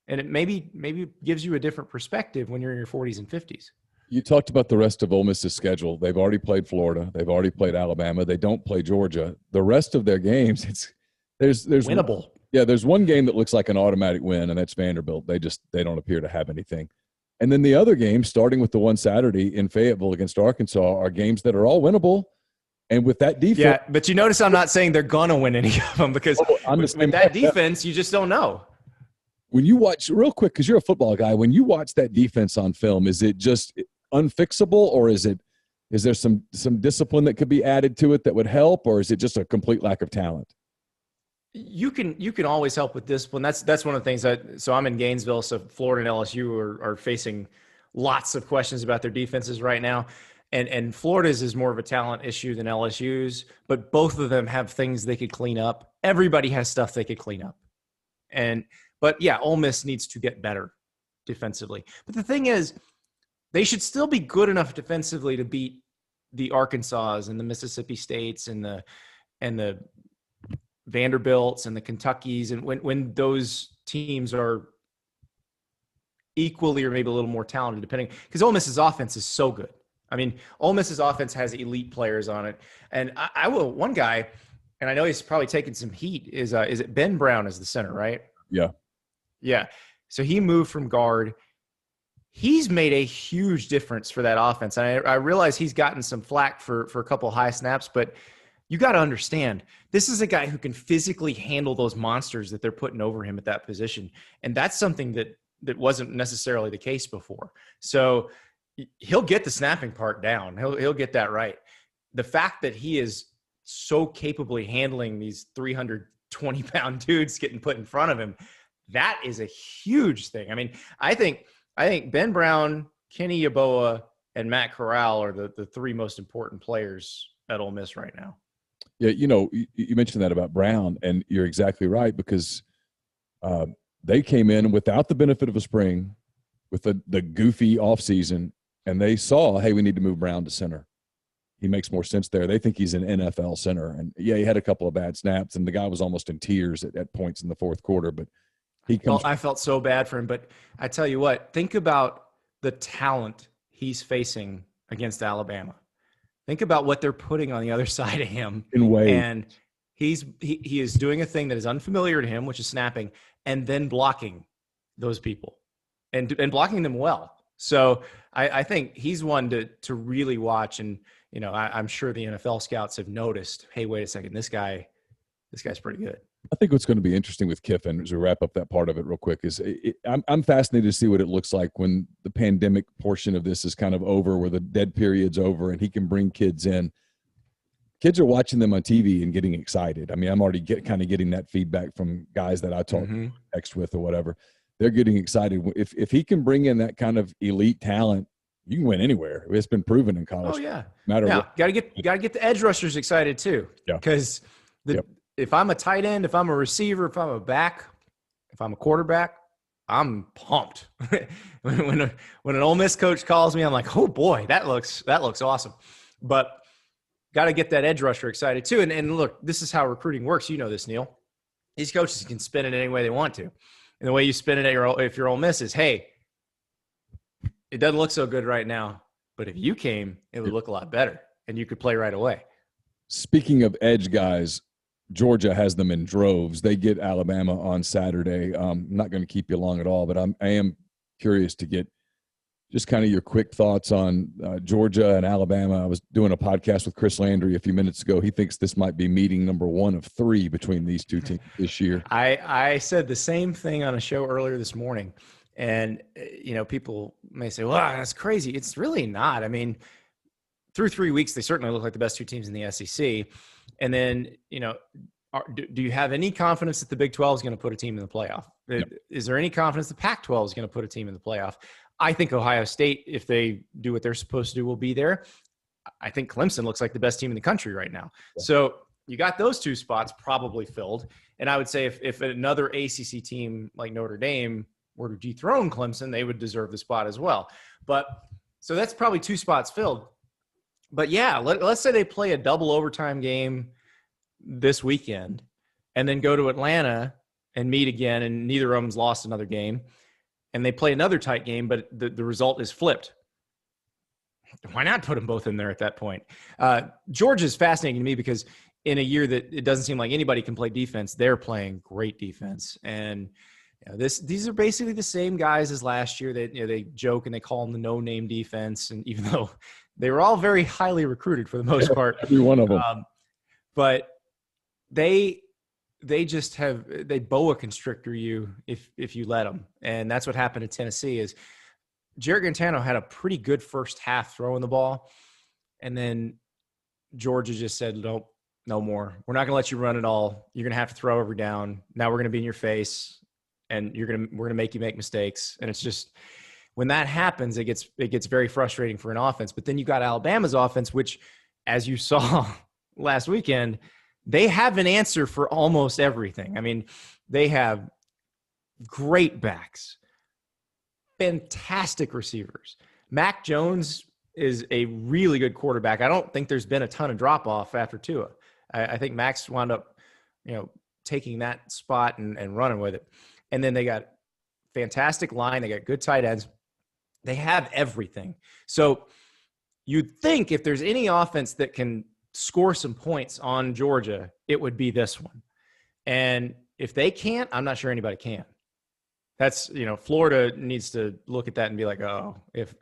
And it maybe gives you a different perspective when you're in your 40s and 50s. You talked about the rest of Ole Miss's schedule. They've already played Florida. They've already played Alabama. They don't play Georgia. The rest of their games, there's Winnable. There's one game that looks like an automatic win, and that's Vanderbilt. They don't appear to have anything. And then the other games, starting with the one Saturday in Fayetteville against Arkansas, are games that are all winnable. And with that defense, yeah, but you notice I'm not saying they're gonna win any of them because with that defense, you just don't know. When you watch real quick, because you're a football guy, when you watch that defense on film, is it just unfixable, or is there some discipline that could be added to it that would help, or is it just a complete lack of talent? You can always help with discipline. That's one of the things so I'm in Gainesville, so Florida and LSU are facing lots of questions about their defenses right now. And Florida's is more of a talent issue than LSU's, but both of them have things they could clean up. Everybody has stuff they could clean up. But yeah, Ole Miss needs to get better defensively. But the thing is, they should still be good enough defensively to beat the Arkansas and the Mississippi States and the Vanderbilts and the Kentuckys, and when those teams are equally or maybe a little more talented, depending, because Ole Miss's offense is so good. I mean, Ole Miss's offense has elite players on it, and I will one guy, and I know he's probably taking some heat. Is it Ben Brown as the center, right? Yeah. So he moved from guard. He's made a huge difference for that offense. And I realize he's gotten some flack for a couple of high snaps, but you got to understand, this is a guy who can physically handle those monsters that they're putting over him at that position. And that's something that wasn't necessarily the case before. So he'll get the snapping part down. He'll get that right. The fact that he is so capably handling these 320-pound dudes getting put in front of him, that is a huge thing. I mean, I think Ben Brown, Kenny Yeboah, and Matt Corral are the three most important players at Ole Miss right now. Yeah, you mentioned that about Brown, and you're exactly right, because they came in without the benefit of a spring, with the goofy offseason, and they saw, hey, we need to move Brown to center. He makes more sense there. They think he's an NFL center. And, yeah, he had a couple of bad snaps, and the guy was almost in tears at points in the fourth quarter. But I felt so bad for him. But I tell you what, think about the talent he's facing against Alabama. Think about what they're putting on the other side of him. And he is doing a thing that is unfamiliar to him, which is snapping, and then blocking those people and blocking them well. So I think he's one to really watch. And, I'm sure the NFL scouts have noticed, hey, wait a second, this guy's pretty good. I think what's going to be interesting with Kiffin, as we wrap up that part of it real quick, is I'm fascinated to see what it looks like when the pandemic portion of this is kind of over, where the dead period's over, and he can bring kids in. Kids are watching them on TV and getting excited. I mean, I'm already getting that feedback from guys that I talk text with or whatever. They're getting excited. If he can bring in that kind of elite talent, you can win anywhere. It's been proven in college. Oh yeah. Got to get the edge rushers excited too. Yeah. Because if I'm a tight end, if I'm a receiver, if I'm a back, if I'm a quarterback, I'm pumped. when an Ole Miss coach calls me, I'm like, oh boy, that looks awesome. But got to get that edge rusher excited too. And look, this is how recruiting works. You know this, Neal. These coaches can spin it any way they want to. And the way you spin it if you're Ole Miss is, hey, it doesn't look so good right now, but if you came, it would look a lot better, and you could play right away. Speaking of edge guys, Georgia has them in droves. They get Alabama on Saturday. I'm not going to keep you long at all, but I am curious to get just kind of your quick thoughts on Georgia and Alabama. I was doing a podcast with Chris Landry a few minutes ago. He thinks this might be meeting number 1 of 3 between these two teams this year. I said the same thing on a show earlier this morning. And, people may say, well, that's crazy. It's really not. I mean, through 3 weeks, they certainly look like the best two teams in the SEC. And then, do you have any confidence that the Big 12 is going to put a team in the playoff? Yep. Is there any confidence the Pac-12 is going to put a team in the playoff? I think Ohio State, if they do what they're supposed to do, will be there. I think Clemson looks like the best team in the country right now. Yeah. So you got those 2 spots probably filled. And I would say if another ACC team like Notre Dame were to dethrone Clemson, they would deserve the spot as well. But so that's probably 2 spots filled. But yeah, let's say they play a double overtime game this weekend and then go to Atlanta and meet again, and neither of them's lost another game, and they play another tight game, but the result is flipped. why not put them both in there at that point? Georgia's fascinating to me because in a year that it doesn't seem like anybody can play defense, they're playing great defense. And these are basically the same guys as last year. They joke and they call them the no-name defense. And even though they were all very highly recruited for the most part, every one of them, but they boa constrictor you if you let them. And that's what happened at Tennessee is Jarrett Guarantano had a pretty good first half throwing the ball. And then Georgia just said, nope, no more. We're not going to let you run it all. You're going to have to throw every down. Now we're going to be in your face and we're going to make you make mistakes. And it's just, when that happens, it gets very frustrating for an offense. But then you got Alabama's offense, which, as you saw last weekend, they have an answer for almost everything. I mean, they have great backs, fantastic receivers. Mac Jones is a really good quarterback. I don't think there's been a ton of drop off after Tua. I think Max wound up, taking that spot and running with it. And then they got fantastic line. They got good tight ends. They have everything. So you'd think if there's any offense that can score some points on Georgia, it would be this one. And if they can't, I'm not sure anybody can. That's, Florida needs to look at that and be like, oh, if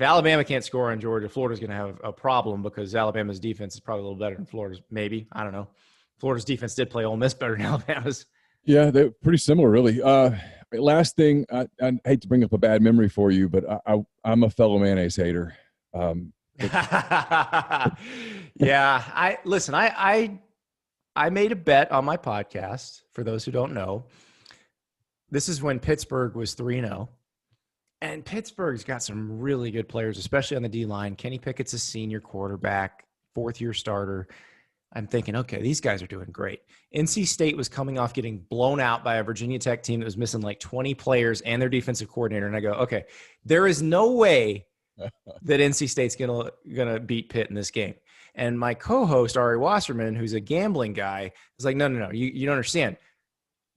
Alabama can't score on Georgia, Florida's going to have a problem because Alabama's defense is probably a little better than Florida's. Maybe. I don't know. Florida's defense did play Ole Miss better than Alabama's. Yeah, they're pretty similar, really. Last thing, I hate to bring up a bad memory for you, but I'm a fellow mayonnaise hater. Yeah, I made a bet on my podcast, for those who don't know. This is when Pittsburgh was 3-0. And Pittsburgh's got some really good players, especially on the D-line. Kenny Pickett's a senior quarterback, fourth-year starter. I'm thinking, okay, these guys are doing great. NC State was coming off getting blown out by a Virginia Tech team that was missing like 20 players and their defensive coordinator. And I go, okay, there is no way that NC State's gonna beat Pitt in this game. And my co-host, Ari Wasserman, who's a gambling guy, is like, no, you don't understand.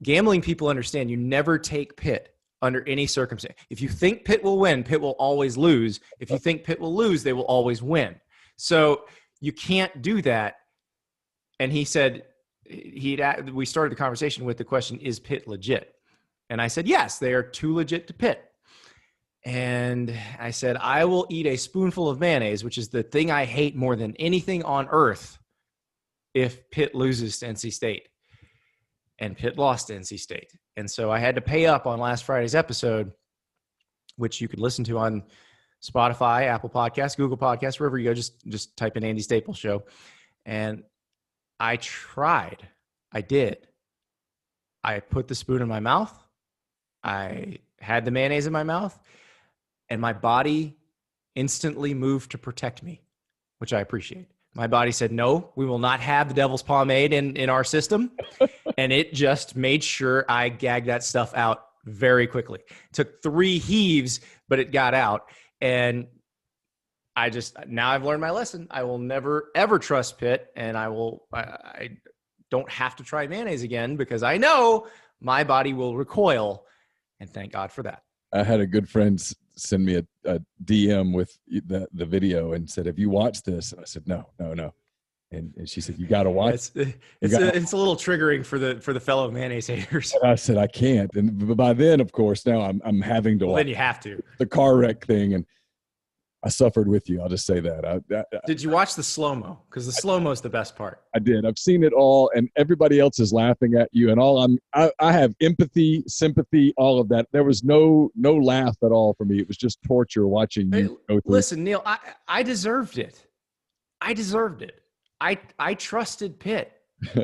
Gambling people understand you never take Pitt under any circumstance. If you think Pitt will win, Pitt will always lose. If you think Pitt will lose, they will always win. So you can't do that. And he said, we started the conversation with the question, is Pitt legit? And I said, yes, they are too legit to Pitt. And I said, I will eat a spoonful of mayonnaise, which is the thing I hate more than anything on earth, if Pitt loses to NC State. And Pitt lost to NC State. And so I had to pay up on last Friday's episode, which you could listen to on Spotify, Apple Podcasts, Google Podcasts, wherever you go. Just type in Andy Staples Show. And I tried. I did. I put the spoon in my mouth. I had the mayonnaise in my mouth. And my body instantly moved to protect me, which I appreciate. My body said, no, we will not have the devil's pomade in our system. And it just made sure I gagged that stuff out very quickly. It took 3 heaves, but it got out. And now I've learned my lesson. I will never, ever trust Pitt. And I don't have to try mayonnaise again because I know my body will recoil. And thank God for that. I had a good friend send me a DM with the video and said, have you watched this? And I said, no. And she said, you got to watch. It's a little triggering for the fellow mayonnaise haters. And I said, I can't. And by then, of course, now I'm having to watch. Then you have to. The car wreck thing. And I suffered with you. I'll just say that. Did you watch the slow-mo? Because the slow-mo is the best part. I did. I've seen it all, and everybody else is laughing at you. And I have empathy, sympathy, all of that. There was no laugh at all for me. It was just torture watching you go through. Listen, Neal, I deserved it. I trusted Pitt.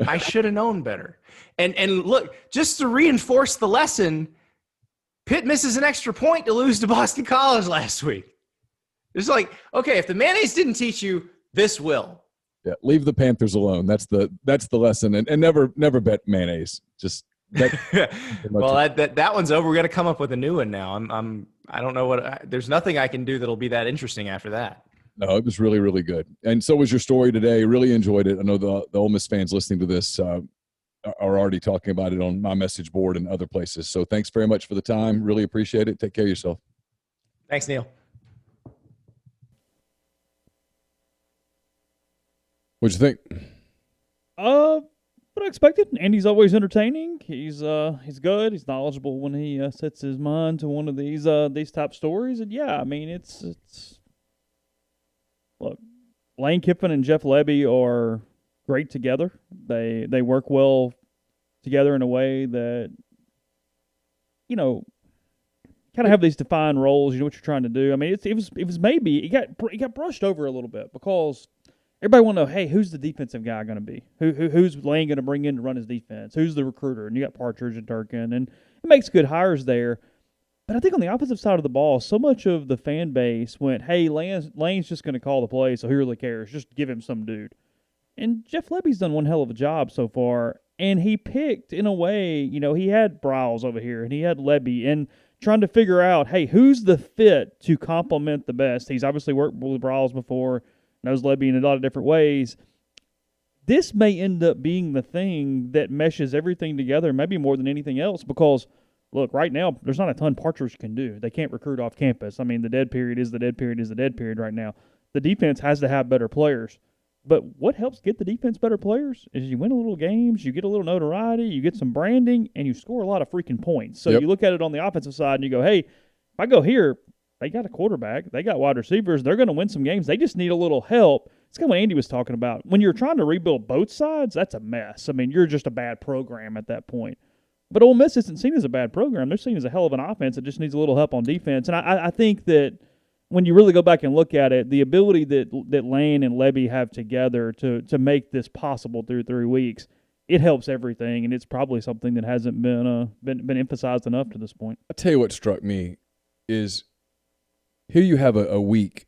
I should have known better. And look, just to reinforce the lesson, Pitt misses an extra point to lose to Boston College last week. It's like, okay, if the mayonnaise didn't teach you, this will. Yeah, leave the Panthers alone. That's the lesson, and never bet mayonnaise. Just well, that one's over. We got to come up with a new one now. I don't know there's nothing I can do that'll be that interesting after that. No, it was really, really good, and so was your story today. Really enjoyed it. I know the Ole Miss fans listening to this are already talking about it on my message board and other places. So thanks very much for the time. Really appreciate it. Take care of yourself. Thanks, Neal. What'd you think? What I expected. Andy's always entertaining. He's good. He's knowledgeable when he sets his mind to one of these type stories. And yeah, I mean it's look, Lane Kiffin and Jeff Lebby are great together. They work well together in a way that, you know, kind of have these defined roles. You know what you're trying to do. I mean, it was maybe it got brushed over a little bit because everybody want to know, hey, who's the defensive guy going to be? Who's Lane going to bring in to run his defense? Who's the recruiter? And you got Partridge and Durkin, and it makes good hires there. But I think on the offensive side of the ball, so much of the fan base went, hey, Lane's just going to call the play, so who really cares? Just give him some dude. And Jeff Lebby's done one hell of a job so far, and he picked, in a way, you know, he had Bryles over here, and he had Lebby, and trying to figure out, hey, who's the fit to complement the best? He's obviously worked with Bryles before, knows Lebby in a lot of different ways. This may end up being the thing that meshes everything together, maybe more than anything else, because – look, right now, there's not a ton Partridge can do. They can't recruit off campus. I mean, the dead period is the dead period is the dead period right now. The defense has to have better players. But what helps get the defense better players is you win a little games, you get a little notoriety, you get some branding, and you score a lot of freaking points. So you look at it on the offensive side and you go, hey, if I go here, they got a quarterback, they got wide receivers, they're going to win some games. They just need a little help. It's kind of what Andy was talking about. When you're trying to rebuild both sides, that's a mess. I mean, you're just a bad program at that point. But Ole Miss isn't seen as a bad program. They're seen as a hell of an offense that just needs a little help on defense. And I think that when you really go back and look at it, the ability that Lane and Lebby have together to make this possible through 3 weeks, it helps everything. And it's probably something that hasn't been emphasized enough to this point. I'll tell you what struck me is here you have a week.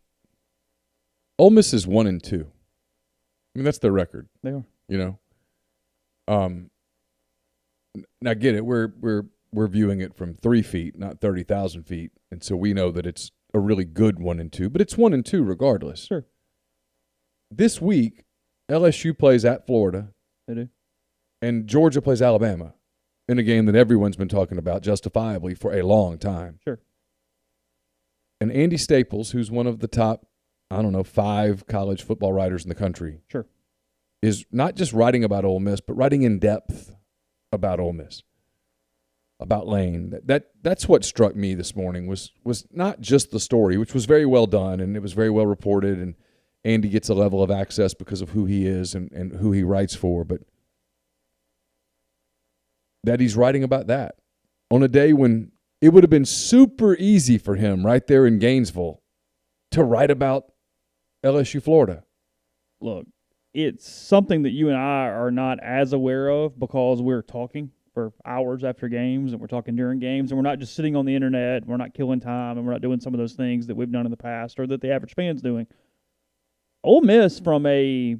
Ole Miss is 1-2. I mean, that's their record. They are. You know? Now, get it. We're viewing it from 3 feet, not 30,000 feet, and so we know that it's a really good 1-2. But it's 1-2 regardless. Sure. This week, LSU plays at Florida. They do. And Georgia plays Alabama in a game that everyone's been talking about justifiably for a long time. Sure. And Andy Staples, who's one of the top, 5 college football writers in the country, sure, is not just writing about Ole Miss, but writing in depth about Ole Miss, about Lane. That's what struck me this morning was not just the story, which was very well done, and it was very well reported, and Andy gets a level of access because of who he is and who he writes for, but that he's writing about that on a day when it would have been super easy for him right there in Gainesville to write about LSU Florida. Look, it's something that you and I are not as aware of because we're talking for hours after games and we're talking during games and we're not just sitting on the internet, we're not killing time and we're not doing some of those things that we've done in the past or that the average fan's doing. Ole Miss, from a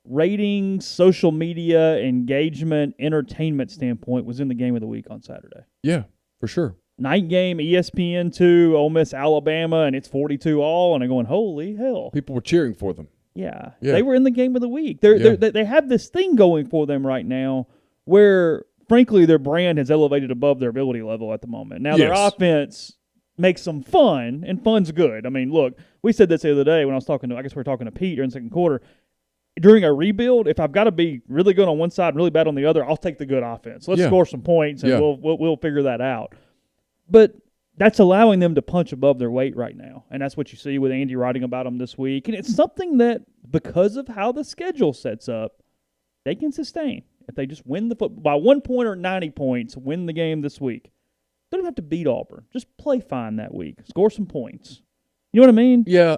ratings, social media, engagement, entertainment standpoint, was in the game of the week on Saturday. Yeah, for sure. Night game, ESPN2, Ole Miss, Alabama, and it's 42-all, and they're going, holy hell. People were cheering for them. Yeah, they were in the game of the week. They have this thing going for them right now where, frankly, their brand has elevated above their ability level at the moment. Now, their offense makes them fun, and fun's good. I mean, look, we said this the other day when I was talking to, I guess we were talking to Pete during the second quarter. During a rebuild, if I've got to be really good on one side and really bad on the other, I'll take the good offense. Let's score some points, and we'll figure that out. But that's allowing them to punch above their weight right now. And that's what you see with Andy writing about them this week. And it's something that, because of how the schedule sets up, they can sustain. If they just win the football by 1 point or 90 points, win the game this week. They don't have to beat Auburn. Just play fine that week. Score some points. You know what I mean? Yeah.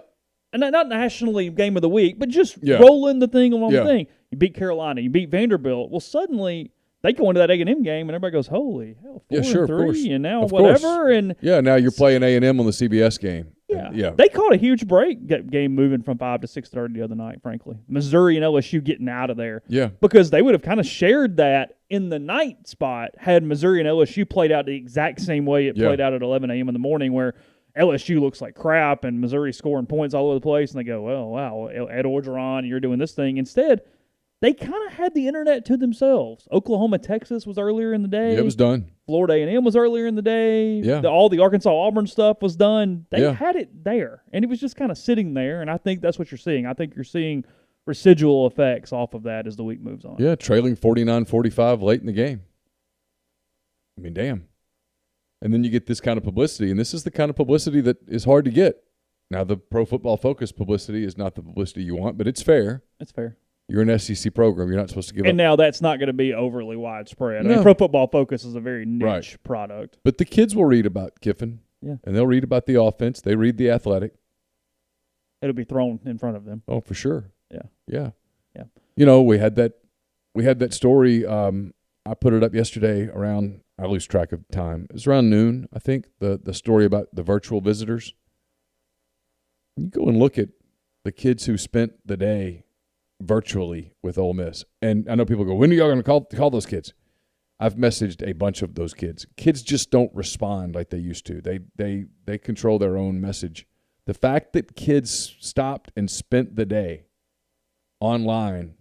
And not nationally game of the week, but just roll in the thing along the thing. You beat Carolina. You beat Vanderbilt. Well, suddenly they go into that A&M game, and everybody goes, holy hell, 4-3, and now whatever. And now you're playing A&M on the CBS game. Yeah. They caught a huge break game moving from 5 to 6:30 the other night, frankly. Missouri and LSU getting out of there. Yeah. Because they would have kind of shared that in the night spot had Missouri and LSU played out the exact same way it played out at 11 a.m. in the morning, where LSU looks like crap and Missouri scoring points all over the place, and they go, well, wow, Ed Orgeron, you're doing this thing. Instead, they kind of had the internet to themselves. Oklahoma, Texas was earlier in the day. Yeah, it was done. Florida A&M was earlier in the day. Yeah. All the Arkansas-Auburn stuff was done. They had it there, and it was just kind of sitting there, and I think that's what you're seeing. I think you're seeing residual effects off of that as the week moves on. Yeah, trailing 49-45 late in the game. I mean, damn. And then you get this kind of publicity, and this is the kind of publicity that is hard to get. Now, the Pro Football Focus publicity is not the publicity you want, but it's fair. It's fair. You're an SEC program. You're not supposed to give up. And now that's not going to be overly widespread. No. I mean, Pro Football Focus is a very niche product. But the kids will read about Kiffin. Yeah. And they'll read about the offense. They read the Athletic. It'll be thrown in front of them. Oh, for sure. Yeah. Yeah. Yeah. You know, we had that story. I put it up yesterday around, I lose track of time. It was around noon, I think, the story about the virtual visitors. You go and look at the kids who spent the day virtually with Ole Miss. And I know people go, when are y'all going to call those kids? I've messaged a bunch of those kids. Kids just don't respond like they used to. They control their own message. The fact that kids stopped and spent the day online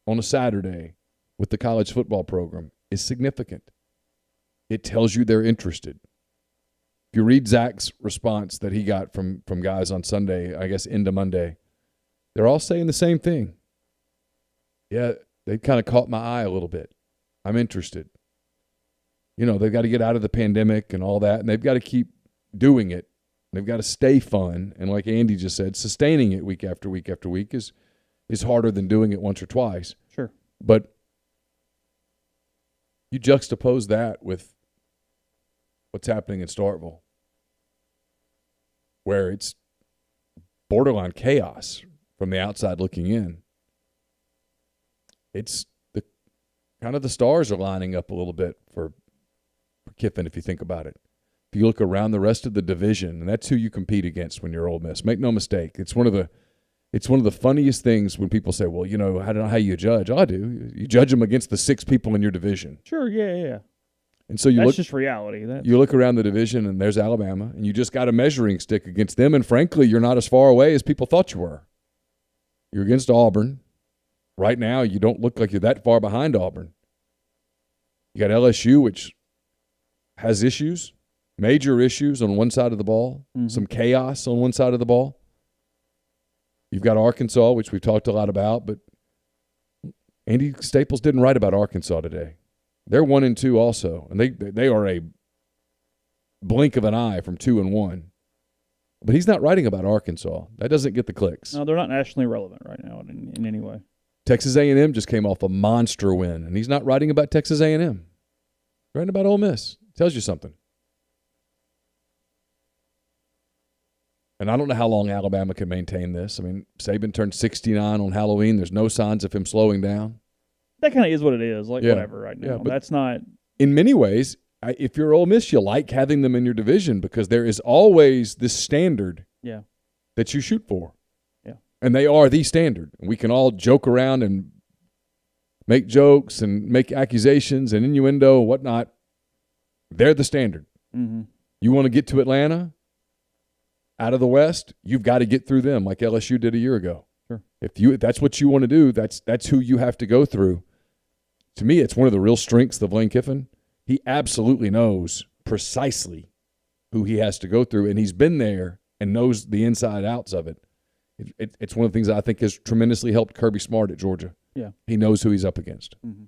on a Saturday with the college football program is significant. It tells you they're interested. If you read Zach's response that he got from guys on Sunday, I guess into Monday, they're all saying the same thing. Yeah, they kind of caught my eye a little bit. I'm interested. You know, they've got to get out of the pandemic and all that, and they've got to keep doing it. They've got to stay fun. And like Andy just said, sustaining it week after week after week is harder than doing it once or twice. Sure. But you juxtapose that with what's happening in Starkville, where it's borderline chaos from the outside looking in. It's kind of the stars are lining up a little bit for Kiffin, if you think about it. If you look around the rest of the division, and that's who you compete against when you're Ole Miss. Make no mistake, it's one of the funniest things when people say, "Well, you know, I don't know how you judge." I do. You judge them against the 6 people in your division. Sure, yeah. And so that's just reality. You look around the division, and there's Alabama, and you just got a measuring stick against them. And frankly, you're not as far away as people thought you were. You're against Auburn. Right now, you don't look like you're that far behind Auburn. You got LSU, which has issues, major issues on one side of the ball, some chaos on one side of the ball. You've got Arkansas, which we've talked a lot about, but Andy Staples didn't write about Arkansas today. They're 1-2 also, and they are a blink of an eye from 2-1. But he's not writing about Arkansas. That doesn't get the clicks. No, they're not nationally relevant right now in any way. Texas A&M just came off a monster win, and he's not writing about Texas A&M. He's writing about Ole Miss. Tells you something. And I don't know how long Alabama can maintain this. I mean, Saban turned 69 on Halloween. There's no signs of him slowing down. That kind of is what it is, whatever right now. Yeah, but that's not – in many ways, if you're Ole Miss, you like having them in your division because there is always this standard that you shoot for. Yeah. And they are the standard. We can all joke around and make jokes and make accusations and innuendo and whatnot. They're the standard. Mm-hmm. You want to get to Atlanta out of the West, you've got to get through them like LSU did a year ago. Sure. If that's what you want to do, that's who you have to go through. To me, it's one of the real strengths of Lane Kiffin. He absolutely knows precisely who he has to go through, and he's been there and knows the inside outs of it. It's one of the things I think has tremendously helped Kirby Smart at Georgia. Yeah. He knows who he's up against. Mm-hmm.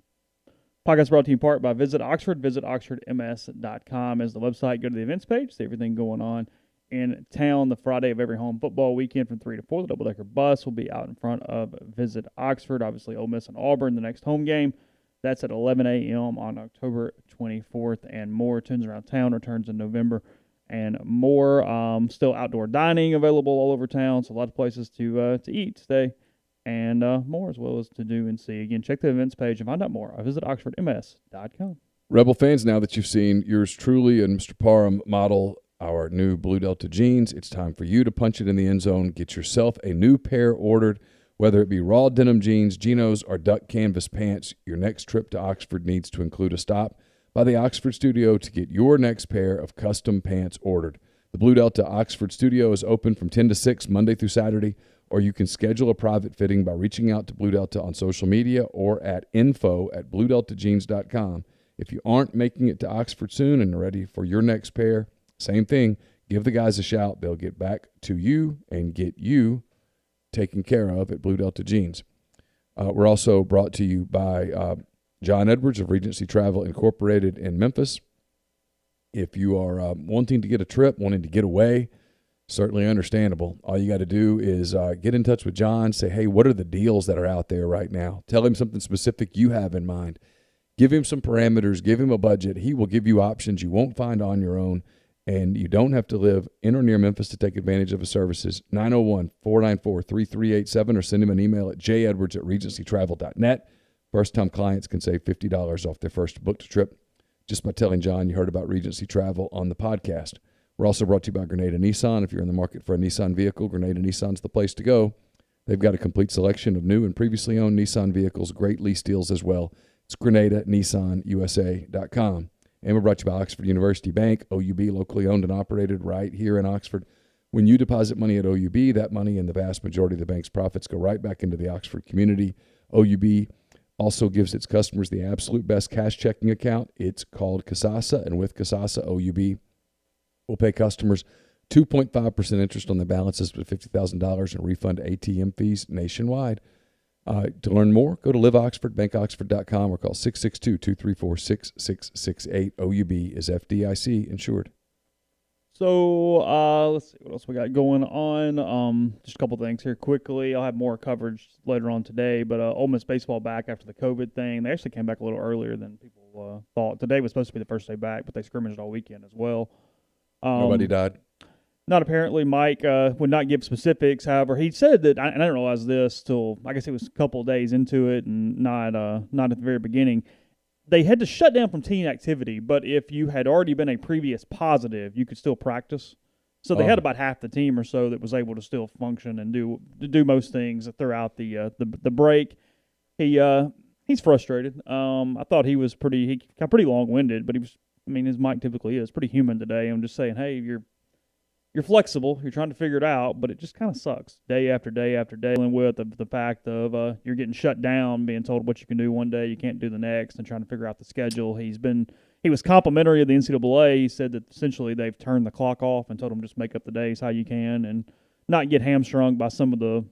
Podcast brought to you in part by Visit Oxford. Visit oxfordms.com as the website. Go to the events page, see everything going on in town the Friday of every home football weekend from 3 to 4. The double-decker bus will be out in front of Visit Oxford. Obviously, Ole Miss and Auburn, the next home game. That's at 11 a.m. on October 24th and more. Tunes Around Town returns in November and more. Still outdoor dining available all over town, so a lot of places to eat, stay, and more, as well as to do and see. Again, check the events page and find out more. Visit oxfordms.com. Rebel fans, now that you've seen yours truly and Mr. Parham model our new Blue Delta jeans, it's time for you to punch it in the end zone. Get yourself a new pair ordered, whether it be raw denim jeans, Genos, or duck canvas pants. Your next trip to Oxford needs to include a stop by the Oxford Studio to get your next pair of custom pants ordered. The Blue Delta Oxford Studio is open from 10 to 6 Monday through Saturday, or you can schedule a private fitting by reaching out to Blue Delta on social media or at info@bluedeltajeans.com. If you aren't making it to Oxford soon and are ready for your next pair, same thing. Give the guys a shout. They'll get back to you and get you taken care of at Blue Delta Jeans. We're also brought to you by John Edwards of Regency Travel Incorporated in Memphis. If you are wanting to get a trip, wanting to get away, certainly understandable. All you got to do is get in touch with John, say, hey, what are the deals that are out there right now? Tell him something specific you have in mind. Give him some parameters, give him a budget. He will give you options you won't find on your own, and you don't have to live in or near Memphis to take advantage of his services. 901-494-3387 or send him an email at jedwards@regencytravel.net. First-time clients can save $50 off their first booked trip just by telling John you heard about Regency Travel on the podcast. We're also brought to you by Grenada Nissan. If you're in the market for a Nissan vehicle, Grenada Nissan's the place to go. They've got a complete selection of new and previously owned Nissan vehicles, great lease deals as well. It's GrenadaNissanUSA.com. And we're brought to you by Oxford University Bank, OUB, locally owned and operated right here in Oxford. When you deposit money at OUB, that money and the vast majority of the bank's profits go right back into the Oxford community. OUB also gives its customers the absolute best cash checking account. It's called Kasasa, and with Kasasa, OUB will pay customers 2.5% interest on their balances of $50,000 and refund ATM fees nationwide. To learn more, go to liveoxford.bankoxford.com or call 662-234-6668. OUB is FDIC insured. So let's see what else we got going on. Just a couple things here quickly. I'll have more coverage later on today, but Ole Miss baseball back after the COVID thing. They actually came back a little earlier than people thought. Today was supposed to be the first day back, but they scrimmaged all weekend as well. Nobody died. Not apparently. Mike would not give specifics. However, he said that, and I didn't realize this till I guess it was a couple of days into it, and not at the very beginning. They had to shut down from team activity, but if you had already been a previous positive, you could still practice. So they had about half the team or so that was able to still function and do most things throughout the break. He's frustrated. I thought he got pretty long-winded, but he was. I mean, as Mike typically is, pretty human today. I'm just saying, hey, you're flexible. You're trying to figure it out, but it just kind of sucks day after day after day, dealing with the fact of you're getting shut down, being told what you can do one day, you can't do the next, and trying to figure out the schedule. He was complimentary of the NCAA. He said that essentially they've turned the clock off and told them just make up the days how you can and not get hamstrung by some of the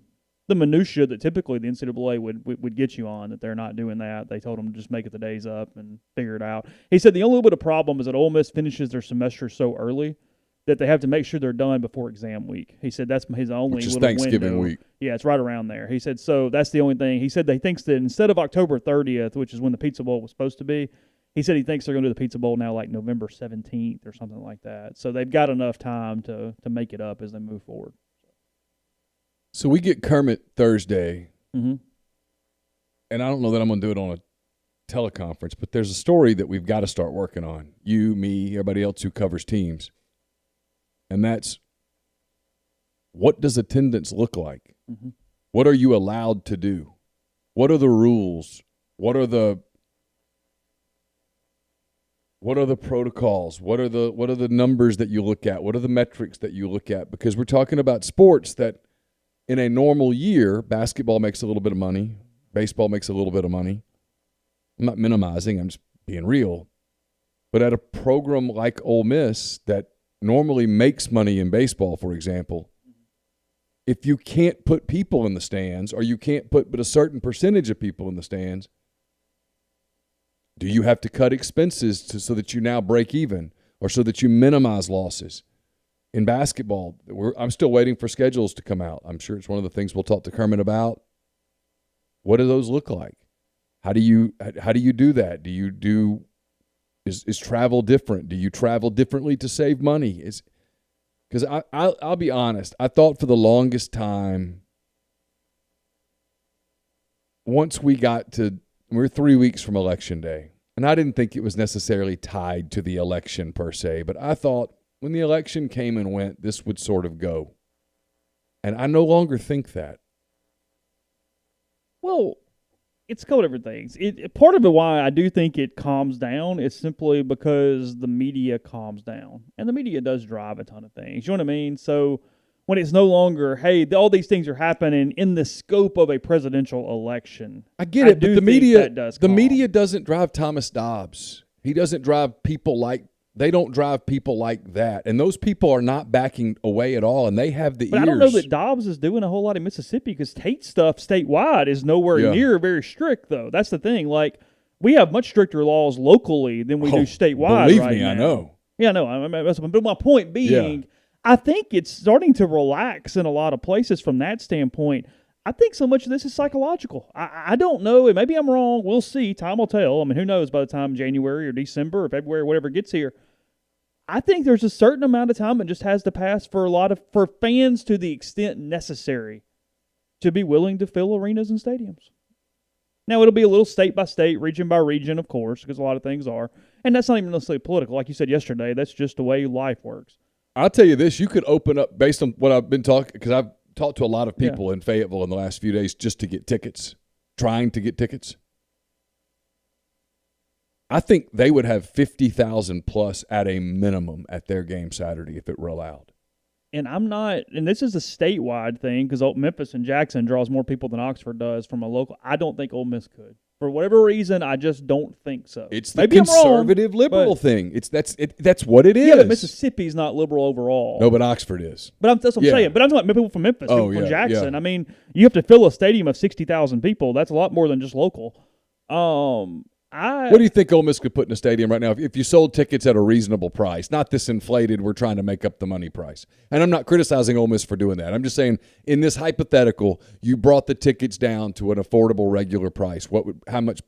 minutia that typically the NCAA would get you on, that they're not doing that. They told them to just make it the days up and figure it out. He said the only little bit of problem is that Ole Miss finishes their semester so early that they have to make sure they're done before exam week. He said that's his only Which is little Thanksgiving window. week. Yeah, it's right around there. He said so that's the only thing. He said he thinks that instead of October 30th, which is when the Pizza Bowl was supposed to be, he said he thinks they're going to do the Pizza Bowl now like November 17th or something like that. So they've got enough time to make it up as they move forward. So we get Kermit Thursday, Mm-hmm. and I don't know that I'm going to do it on a teleconference, but there's a story that we've got to start working on. You, me, everybody else who covers teams. And that's, what does attendance look like? Mm-hmm. What are you allowed to do? What are the rules? What are the protocols? What are the numbers that you look at? What are the metrics that you look at? Because we're talking about sports that in a normal year, basketball makes a little bit of money, baseball makes a little bit of money. I'm not minimizing, I'm just being real. But at a program like Ole Miss that normally makes money in baseball, for example, if you can't put people in the stands, or you can't put but a certain percentage of people in the stands, do you have to cut expenses so that you now break even, or so that you minimize losses? In basketball, I'm still waiting for schedules to come out. I'm sure it's one of the things we'll talk to Kermit about. What do those look like? How do you do that? Is travel different? Do you travel differently to save money? Because I'll be honest, I thought for the longest time, once we're 3 weeks from Election Day, and I didn't think it was necessarily tied to the election per se, but I thought when the election came and went, this would sort of go. And I no longer think that. Well, it's a couple different things. Part of it why I do think it calms down is simply because the media calms down. And the media does drive a ton of things. You know what I mean? So when it's no longer, hey, all these things are happening in the scope of a presidential election. I get it, but the media doesn't drive Thomas Dobbs. He doesn't drive people like They don't drive people like that. And those people are not backing away at all, and they have the But ears. I don't know that Dobbs is doing a whole lot in Mississippi because Tate's stuff statewide is nowhere near very strict, though. That's the thing. Like, we have much stricter laws locally than we do statewide believe right me, now. I know. Yeah, no. But my point being, I think it's starting to relax in a lot of places from that standpoint. I think so much of this is psychological. I don't know. Maybe I'm wrong. We'll see. Time will tell. I mean, who knows by the time January or December or February, whatever gets here. I think there's a certain amount of time that just has to pass for fans to the extent necessary to be willing to fill arenas and stadiums. Now, it'll be a little state by state, region by region, of course, because a lot of things are. And that's not even necessarily political. Like you said yesterday, that's just the way life works. I'll tell you this. You could open up, based on what I've been talking, because I've talked to a lot of people in Fayetteville in the last few days just to get tickets, trying to get tickets. I think they would have 50,000 plus at a minimum at their game Saturday if it were allowed. And I'm not, and this is a statewide thing because Memphis and Jackson draws more people than Oxford does from a local. I don't think Ole Miss could. For whatever reason, I just don't think so. It's the conservative liberal thing. That's what it is. Yeah, but Mississippi's not liberal overall. No, but Oxford is. But that's what I'm saying. But I'm talking about people from Memphis, people from Jackson. Yeah. I mean, you have to fill a stadium of 60,000 people. That's a lot more than just local. What do you think Ole Miss could put in a stadium right now if you sold tickets at a reasonable price? Not this inflated, we're trying to make up the money price. And I'm not criticizing Ole Miss for doing that. I'm just saying, in this hypothetical, you brought the tickets down to an affordable regular price. And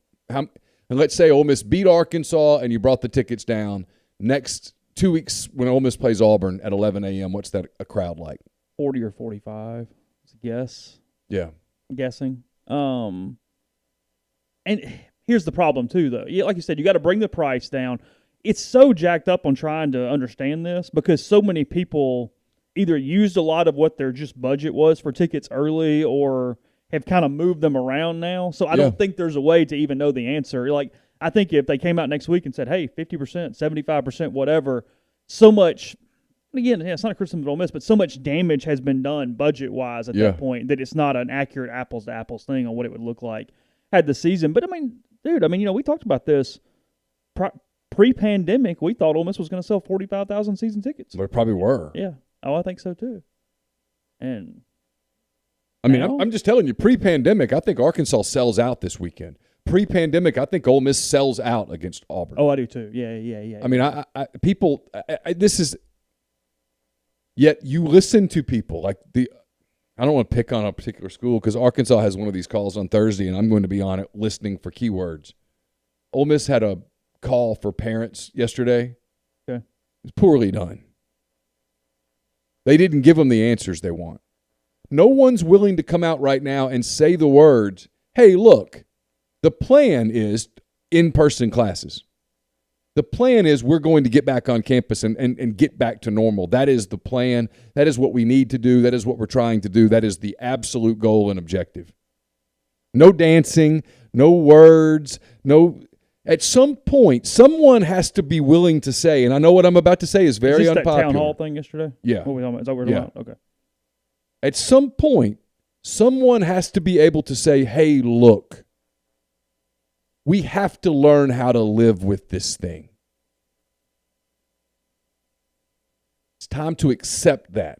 let's say Ole Miss beat Arkansas and you brought the tickets down. Next 2 weeks when Ole Miss plays Auburn at 11 a.m., what's that a crowd like? 40 or 45, I guess. Yeah. I'm guessing. And here's the problem, too, though. Like you said, you got to bring the price down. It's so jacked up on trying to understand this because so many people either used a lot of what their just budget was for tickets early or have kind of moved them around now. So I don't think there's a way to even know the answer. Like, I think if they came out next week and said, hey, 50%, 75%, whatever, so much – again, it's not a criticism of Ole Miss, but so much damage has been done budget-wise at that point that it's not an accurate apples-to-apples thing on what it would look like had the season. But, I mean – dude, we talked about this pre-pandemic. We thought Ole Miss was going to sell 45,000 season tickets. They probably were. Yeah. Oh, I think so too. And I'm just telling you, pre-pandemic, I think Arkansas sells out this weekend. Pre-pandemic, I think Ole Miss sells out against Auburn. Oh, I do too. Yeah. I mean, this is. Yet you listen to people like I don't want to pick on a particular school because Arkansas has one of these calls on Thursday, and I'm going to be on it listening for keywords. Ole Miss had a call for parents yesterday. Okay. It was poorly done. They didn't give them the answers they want. No one's willing to come out right now and say the words, hey, look, the plan is in-person classes. The plan is we're going to get back on campus and get back to normal. That is the plan. That is what we need to do. That is what we're trying to do. That is the absolute goal and objective. No dancing, no words, no. At some point, someone has to be willing to say, and I know what I'm about to say is very unpopular. That town hall thing yesterday? Yeah. What were we talking about? Is that what we're talking about? Okay. At some point, someone has to be able to say, hey, look, we have to learn how to live with this thing. It's time to accept that.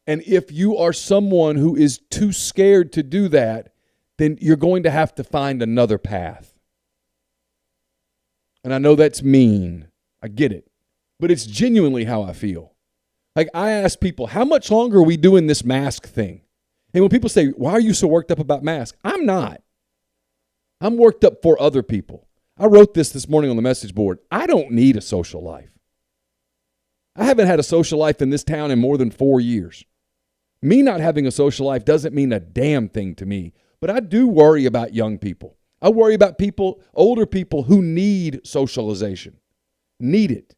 And if you are someone who is too scared to do that, then you're going to have to find another path. And I know that's mean. I get it. But it's genuinely how I feel. Like, I ask people, how much longer are we doing this mask thing? And when people say, why are you so worked up about masks? I'm not. I'm worked up for other people. I wrote this morning on the message board. I don't need a social life. I haven't had a social life in this town in more than 4 years. Me not having a social life doesn't mean a damn thing to me. But I do worry about young people. I worry about people, older people who need socialization. Need it.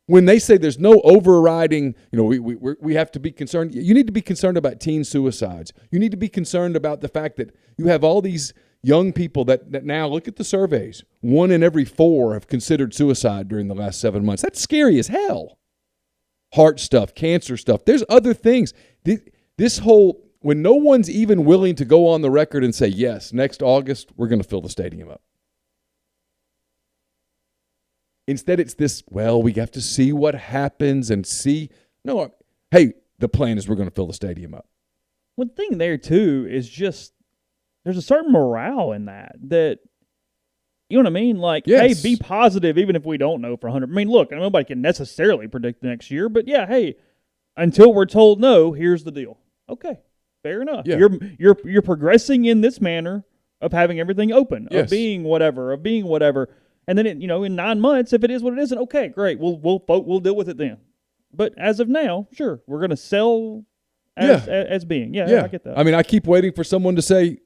When they say there's no overriding, we have to be concerned. You need to be concerned about teen suicides. You need to be concerned about the fact that you have all these young people that now, look at the surveys, 1 in every 4 have considered suicide during the last 7 months. That's scary as hell. Heart stuff, cancer stuff. There's other things. This whole, when no one's even willing to go on the record and say, yes, next August, we're going to fill the stadium up. Instead, it's this, well, we have to see what happens and see. No, hey, the plan is we're going to fill the stadium up. One thing there, too, is just there's a certain morale in that, you know what I mean? Like, yes. Hey, be positive even if we don't know for 100. I mean, look, nobody can necessarily predict the next year, but yeah, hey, until we're told no, here's the deal. Okay, fair enough. Yeah. You're progressing in this manner of having everything open, yes. of being whatever. And then, in 9 months, if it is what it isn't, okay, great. We'll deal with it then. But as of now, sure, we're going to sell as being. Yeah, I get that. I mean, I keep waiting for someone to say,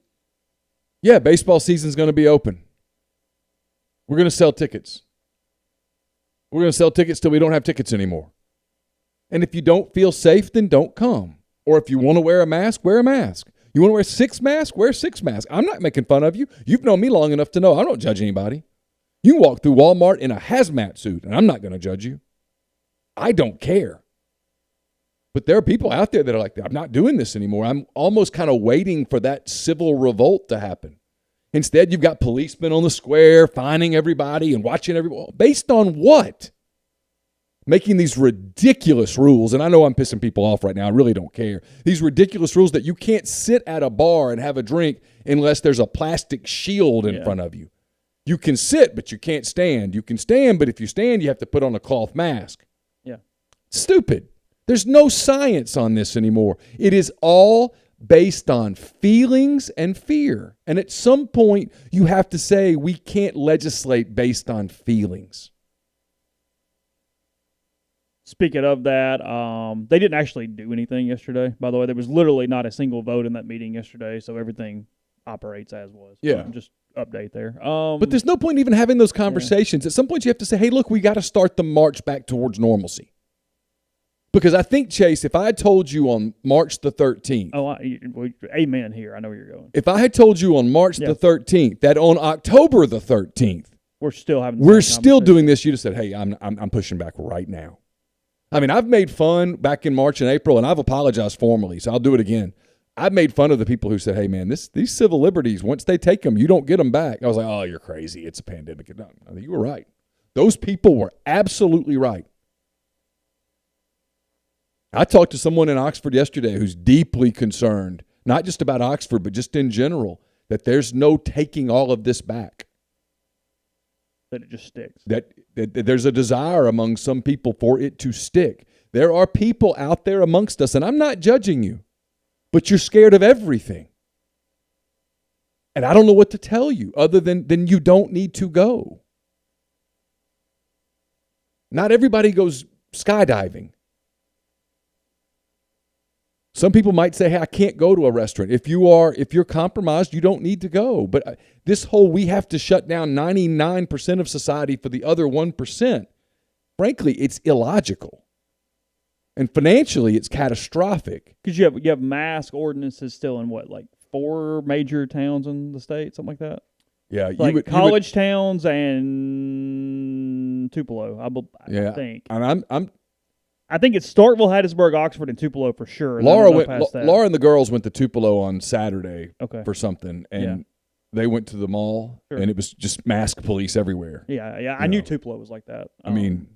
yeah, baseball season's going to be open. We're going to sell tickets. We're going to sell tickets till we don't have tickets anymore. And if you don't feel safe, then don't come. Or if you want to wear a mask, wear a mask. You want to wear 6 masks? Wear 6 masks. I'm not making fun of you. You've known me long enough to know I don't judge anybody. You can walk through Walmart in a hazmat suit, and I'm not going to judge you. I don't care. But there are people out there that are like, I'm not doing this anymore. I'm almost kind of waiting for that civil revolt to happen. Instead, you've got policemen on the square fining everybody and watching everybody. Based on what? Making these ridiculous rules, and I know I'm pissing people off right now. I really don't care. These ridiculous rules that you can't sit at a bar and have a drink unless there's a plastic shield in front of you. You can sit, but you can't stand. You can stand, but if you stand, you have to put on a cloth mask. Yeah. Stupid. There's no science on this anymore. It is all based on feelings and fear. And at some point, you have to say we can't legislate based on feelings. Speaking of that, they didn't actually do anything yesterday. By the way, there was literally not a single vote in that meeting yesterday, so everything operates as was. Yeah. Just update there. But there's no point even having those conversations. At some point, you have to say, hey, look, we got to start the march back towards normalcy. Because I think, Chase, if I had told you on March the 13th. Oh, amen here. I know where you're going. If I had told you on March the 13th that on October the 13th, we're still doing this, you'd have said, hey, I'm pushing back right now. I mean, I've made fun back in March and April, and I've apologized formally, so I'll do it again. I've made fun of the people who said, hey, man, these civil liberties, once they take them, you don't get them back. I was like, oh, you're crazy. It's a pandemic. No, you were right. Those people were absolutely right. I talked to someone in Oxford yesterday who's deeply concerned, not just about Oxford, but just in general, that there's no taking all of this back. That it just sticks. That there's a desire among some people for it to stick. There are people out there amongst us, and I'm not judging you, but you're scared of everything. And I don't know what to tell you other than you don't need to go. Not everybody goes skydiving. Some people might say, hey, I can't go to a restaurant. If you're compromised, you don't need to go. But this whole we have to shut down 99% of society for the other 1%, frankly, it's illogical. And financially, it's catastrophic. Because you have mask ordinances still in what, like 4 major towns in the state, something like that? Yeah. Like college towns and Tupelo, I think. And I think it's Starkville, Hattiesburg, Oxford, and Tupelo for sure. Laura and the girls went to Tupelo on Saturday for something, and they went to the mall, and it was just mask police everywhere. Yeah. I knew Tupelo was like that. I mean,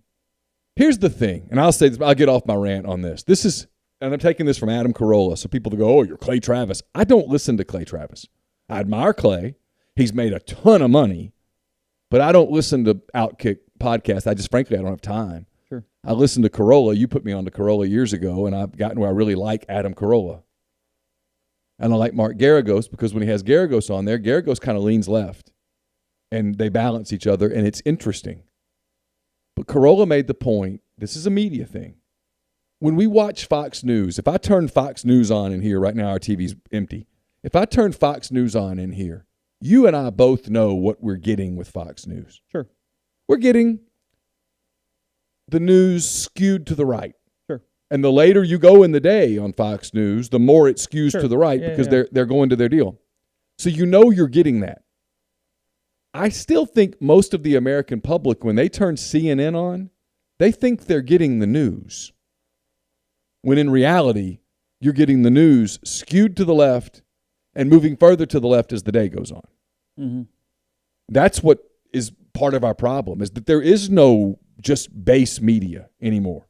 here's the thing, and I'll say this, I'll get off my rant on this. This is, and I'm taking this from Adam Carolla, so people that go, oh, you're Clay Travis. I don't listen to Clay Travis. I admire Clay. He's made a ton of money, but I don't listen to Outkick podcasts. Frankly, I don't have time. I listened to Carolla. You put me on to Carolla years ago, and I've gotten where I really like Adam Carolla. And I like Mark Garagos because when he has Garagos on there, Garagos kind of leans left. And they balance each other, and it's interesting. But Carolla made the point, this is a media thing. When we watch Fox News, if I turn Fox News on in here, right now our TV's empty. If I turn Fox News on in here, you and I both know what we're getting with Fox News. Sure. We're getting the news skewed to the right. Sure. And the later you go in the day on Fox News, the more it skews to the right because they're going to their deal. So you know you're getting that. I still think most of the American public, when they turn CNN on, they think they're getting the news. When in reality, you're getting the news skewed to the left and moving further to the left as the day goes on. Mm-hmm. That's what is part of our problem, is that there is no just base media anymore.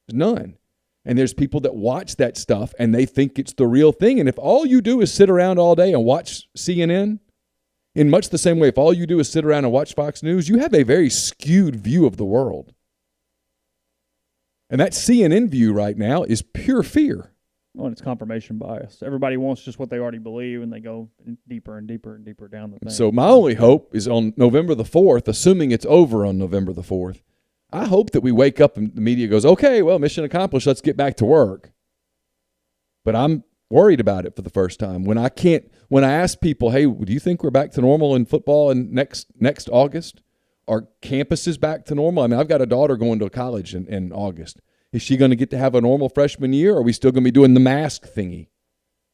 There's none. And there's people that watch that stuff and they think it's the real thing. And if all you do is sit around all day and watch CNN, in much the same way, if all you do is sit around and watch Fox News, you have a very skewed view of the world. And that CNN view right now is pure fear. Well, it's confirmation bias. Everybody wants just what they already believe, and they go deeper and deeper and deeper down the thing. So my only hope is on November the 4th, assuming it's over on November the 4th, I hope that we wake up and the media goes, okay, well, mission accomplished, let's get back to work. But I'm worried about it for the first time. When I ask people, hey, do you think we're back to normal in football in next August? Are campuses back to normal? I mean, I've got a daughter going to college in August. Is she going to get to have a normal freshman year, or are we still going to be doing the mask thingy?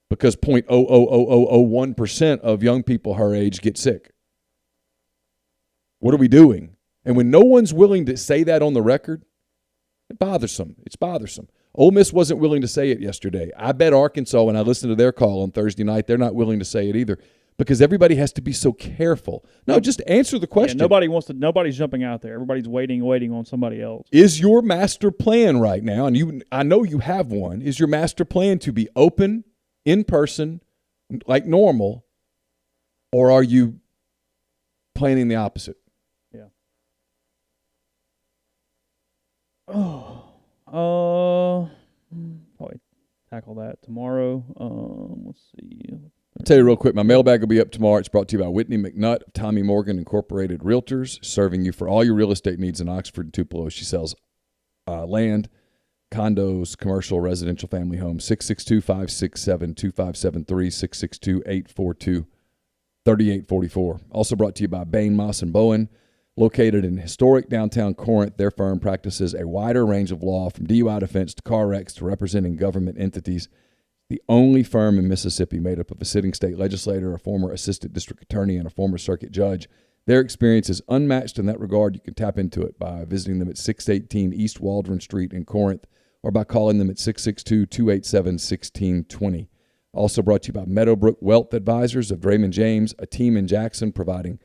Because 0.00001% of young people her age get sick. What are we doing? And when no one's willing to say that on the record, it's bothersome. It's bothersome. Ole Miss wasn't willing to say it yesterday. I bet Arkansas, when I listened to their call on Thursday night, they're not willing to say it either, because everybody has to be so careful. No, just answer the question. Yeah, nobody's jumping out there. Everybody's waiting on somebody else. Is your master plan right now, and I know you have one, is your master plan to be open, in person, like normal, or are you planning the opposite? Yeah. Probably tackle that tomorrow. Let's see. I'll tell you real quick, my mailbag will be up tomorrow. It's brought to you by Whitney McNutt of Tommy Morgan Incorporated Realtors, serving you for all your real estate needs in Oxford and Tupelo. She sells land, condos, commercial, residential, family homes. 662-567-2573, 662-842-3844. Also brought to you by Bain, Moss, and Bowen. Located in historic downtown Corinth, their firm practices a wider range of law, from DUI defense to car wrecks to representing government entities. The only firm in Mississippi made up of a sitting state legislator, a former assistant district attorney, and a former circuit judge. Their experience is unmatched in that regard. You can tap into it by visiting them at 618 East Waldron Street in Corinth, or by calling them at 662-287-1620. Also brought to you by Meadowbrook Wealth Advisors of Draymond James, a team in Jackson providing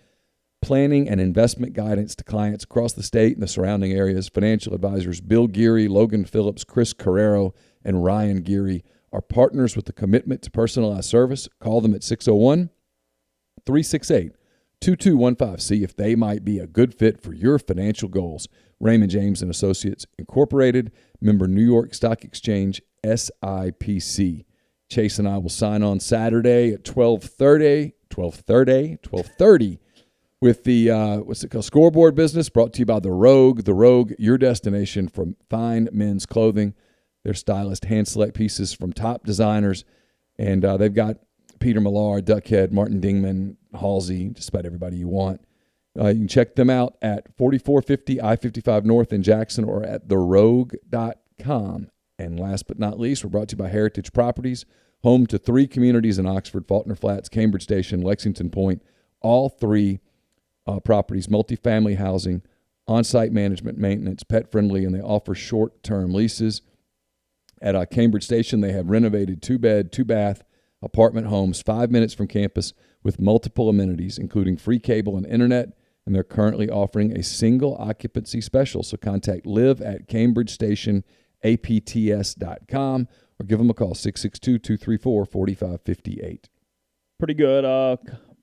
planning and investment guidance to clients across the state and the surrounding areas. Financial advisors Bill Geary, Logan Phillips, Chris Carrero, and Ryan Geary are partners with a commitment to personalized service. Call them at 601-368-2215. See if they might be a good fit for your financial goals. Raymond James and Associates Incorporated, member New York Stock Exchange, SIPC. Chase and I will sign on Saturday at 12:30 with the scoreboard business, brought to you by The Rogue. The Rogue, your destination for fine men's clothing. Their stylist hand-select pieces from top designers. And they've got Peter Millar, Duckhead, Martin Dingman, Halsey, just about everybody you want. You can check them out at 4450 I-55 North in Jackson, or at therogue.com. And last but not least, we're brought to you by Heritage Properties, home to 3 communities in Oxford: Faulkner Flats, Cambridge Station, Lexington Point. All 3 properties, multifamily housing, on-site management, maintenance, pet-friendly, and they offer short-term leases. At Cambridge Station, they have renovated 2-bed, 2-bath apartment homes 5 minutes from campus with multiple amenities, including free cable and internet, and they're currently offering a single occupancy special. So contact live@cambridgestationapts.com or give them a call, 662-234-4558. Pretty good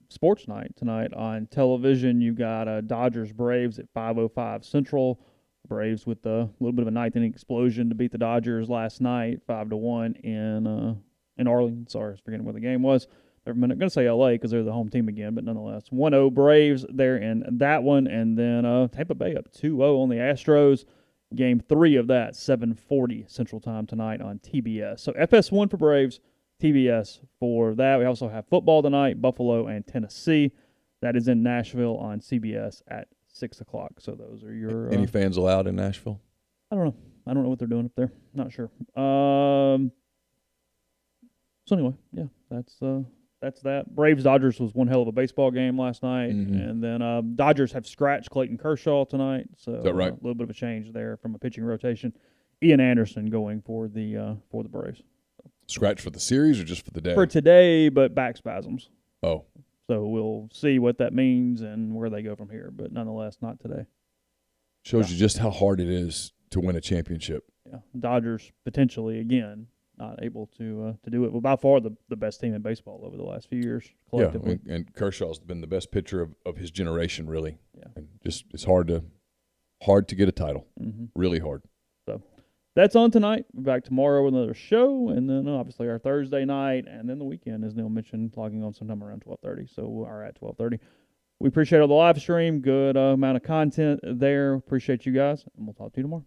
sports night tonight on television. You got Dodgers Braves at 5:05 Central. Braves with a little bit of a ninth inning explosion to beat the Dodgers last night, 5-1 in Arlington. Sorry, I was forgetting what the game was. I'm going to say LA because they're the home team again, but nonetheless, 1-0 Braves there in that one, and then Tampa Bay up 2-0 on the Astros. Game 3 of that, 7:40 Central Time tonight on TBS. So FS1 for Braves, TBS for that. We also have football tonight, Buffalo and Tennessee. That is in Nashville on CBS at 6 o'clock. So those are your... Any fans allowed in Nashville? I don't know. I don't know what they're doing up there. Not sure. So anyway, yeah, that's that. Braves-Dodgers was one hell of a baseball game last night. Mm-hmm. And then Dodgers have scratched Clayton Kershaw tonight. So is that right? A little bit of a change there from a pitching rotation. Ian Anderson going for the Braves. Scratch for the series or just for the day? For today, but back spasms. Oh. So we'll see what that means and where they go from here. But nonetheless, not today. Shows you just how hard it is to win a championship. Yeah, Dodgers potentially again not able to do it. Well, by far the best team in baseball over the last few years collectively. Yeah, and Kershaw's been the best pitcher of his generation, really. Yeah, and just it's hard to get a title. Really hard. So that's on tonight. We're back tomorrow with another show, and then obviously our Thursday night, and then the weekend, as Neal mentioned, logging on sometime around 12:30. So we are at 12:30. We appreciate all the live stream. Good amount of content there. Appreciate you guys, and we'll talk to you tomorrow.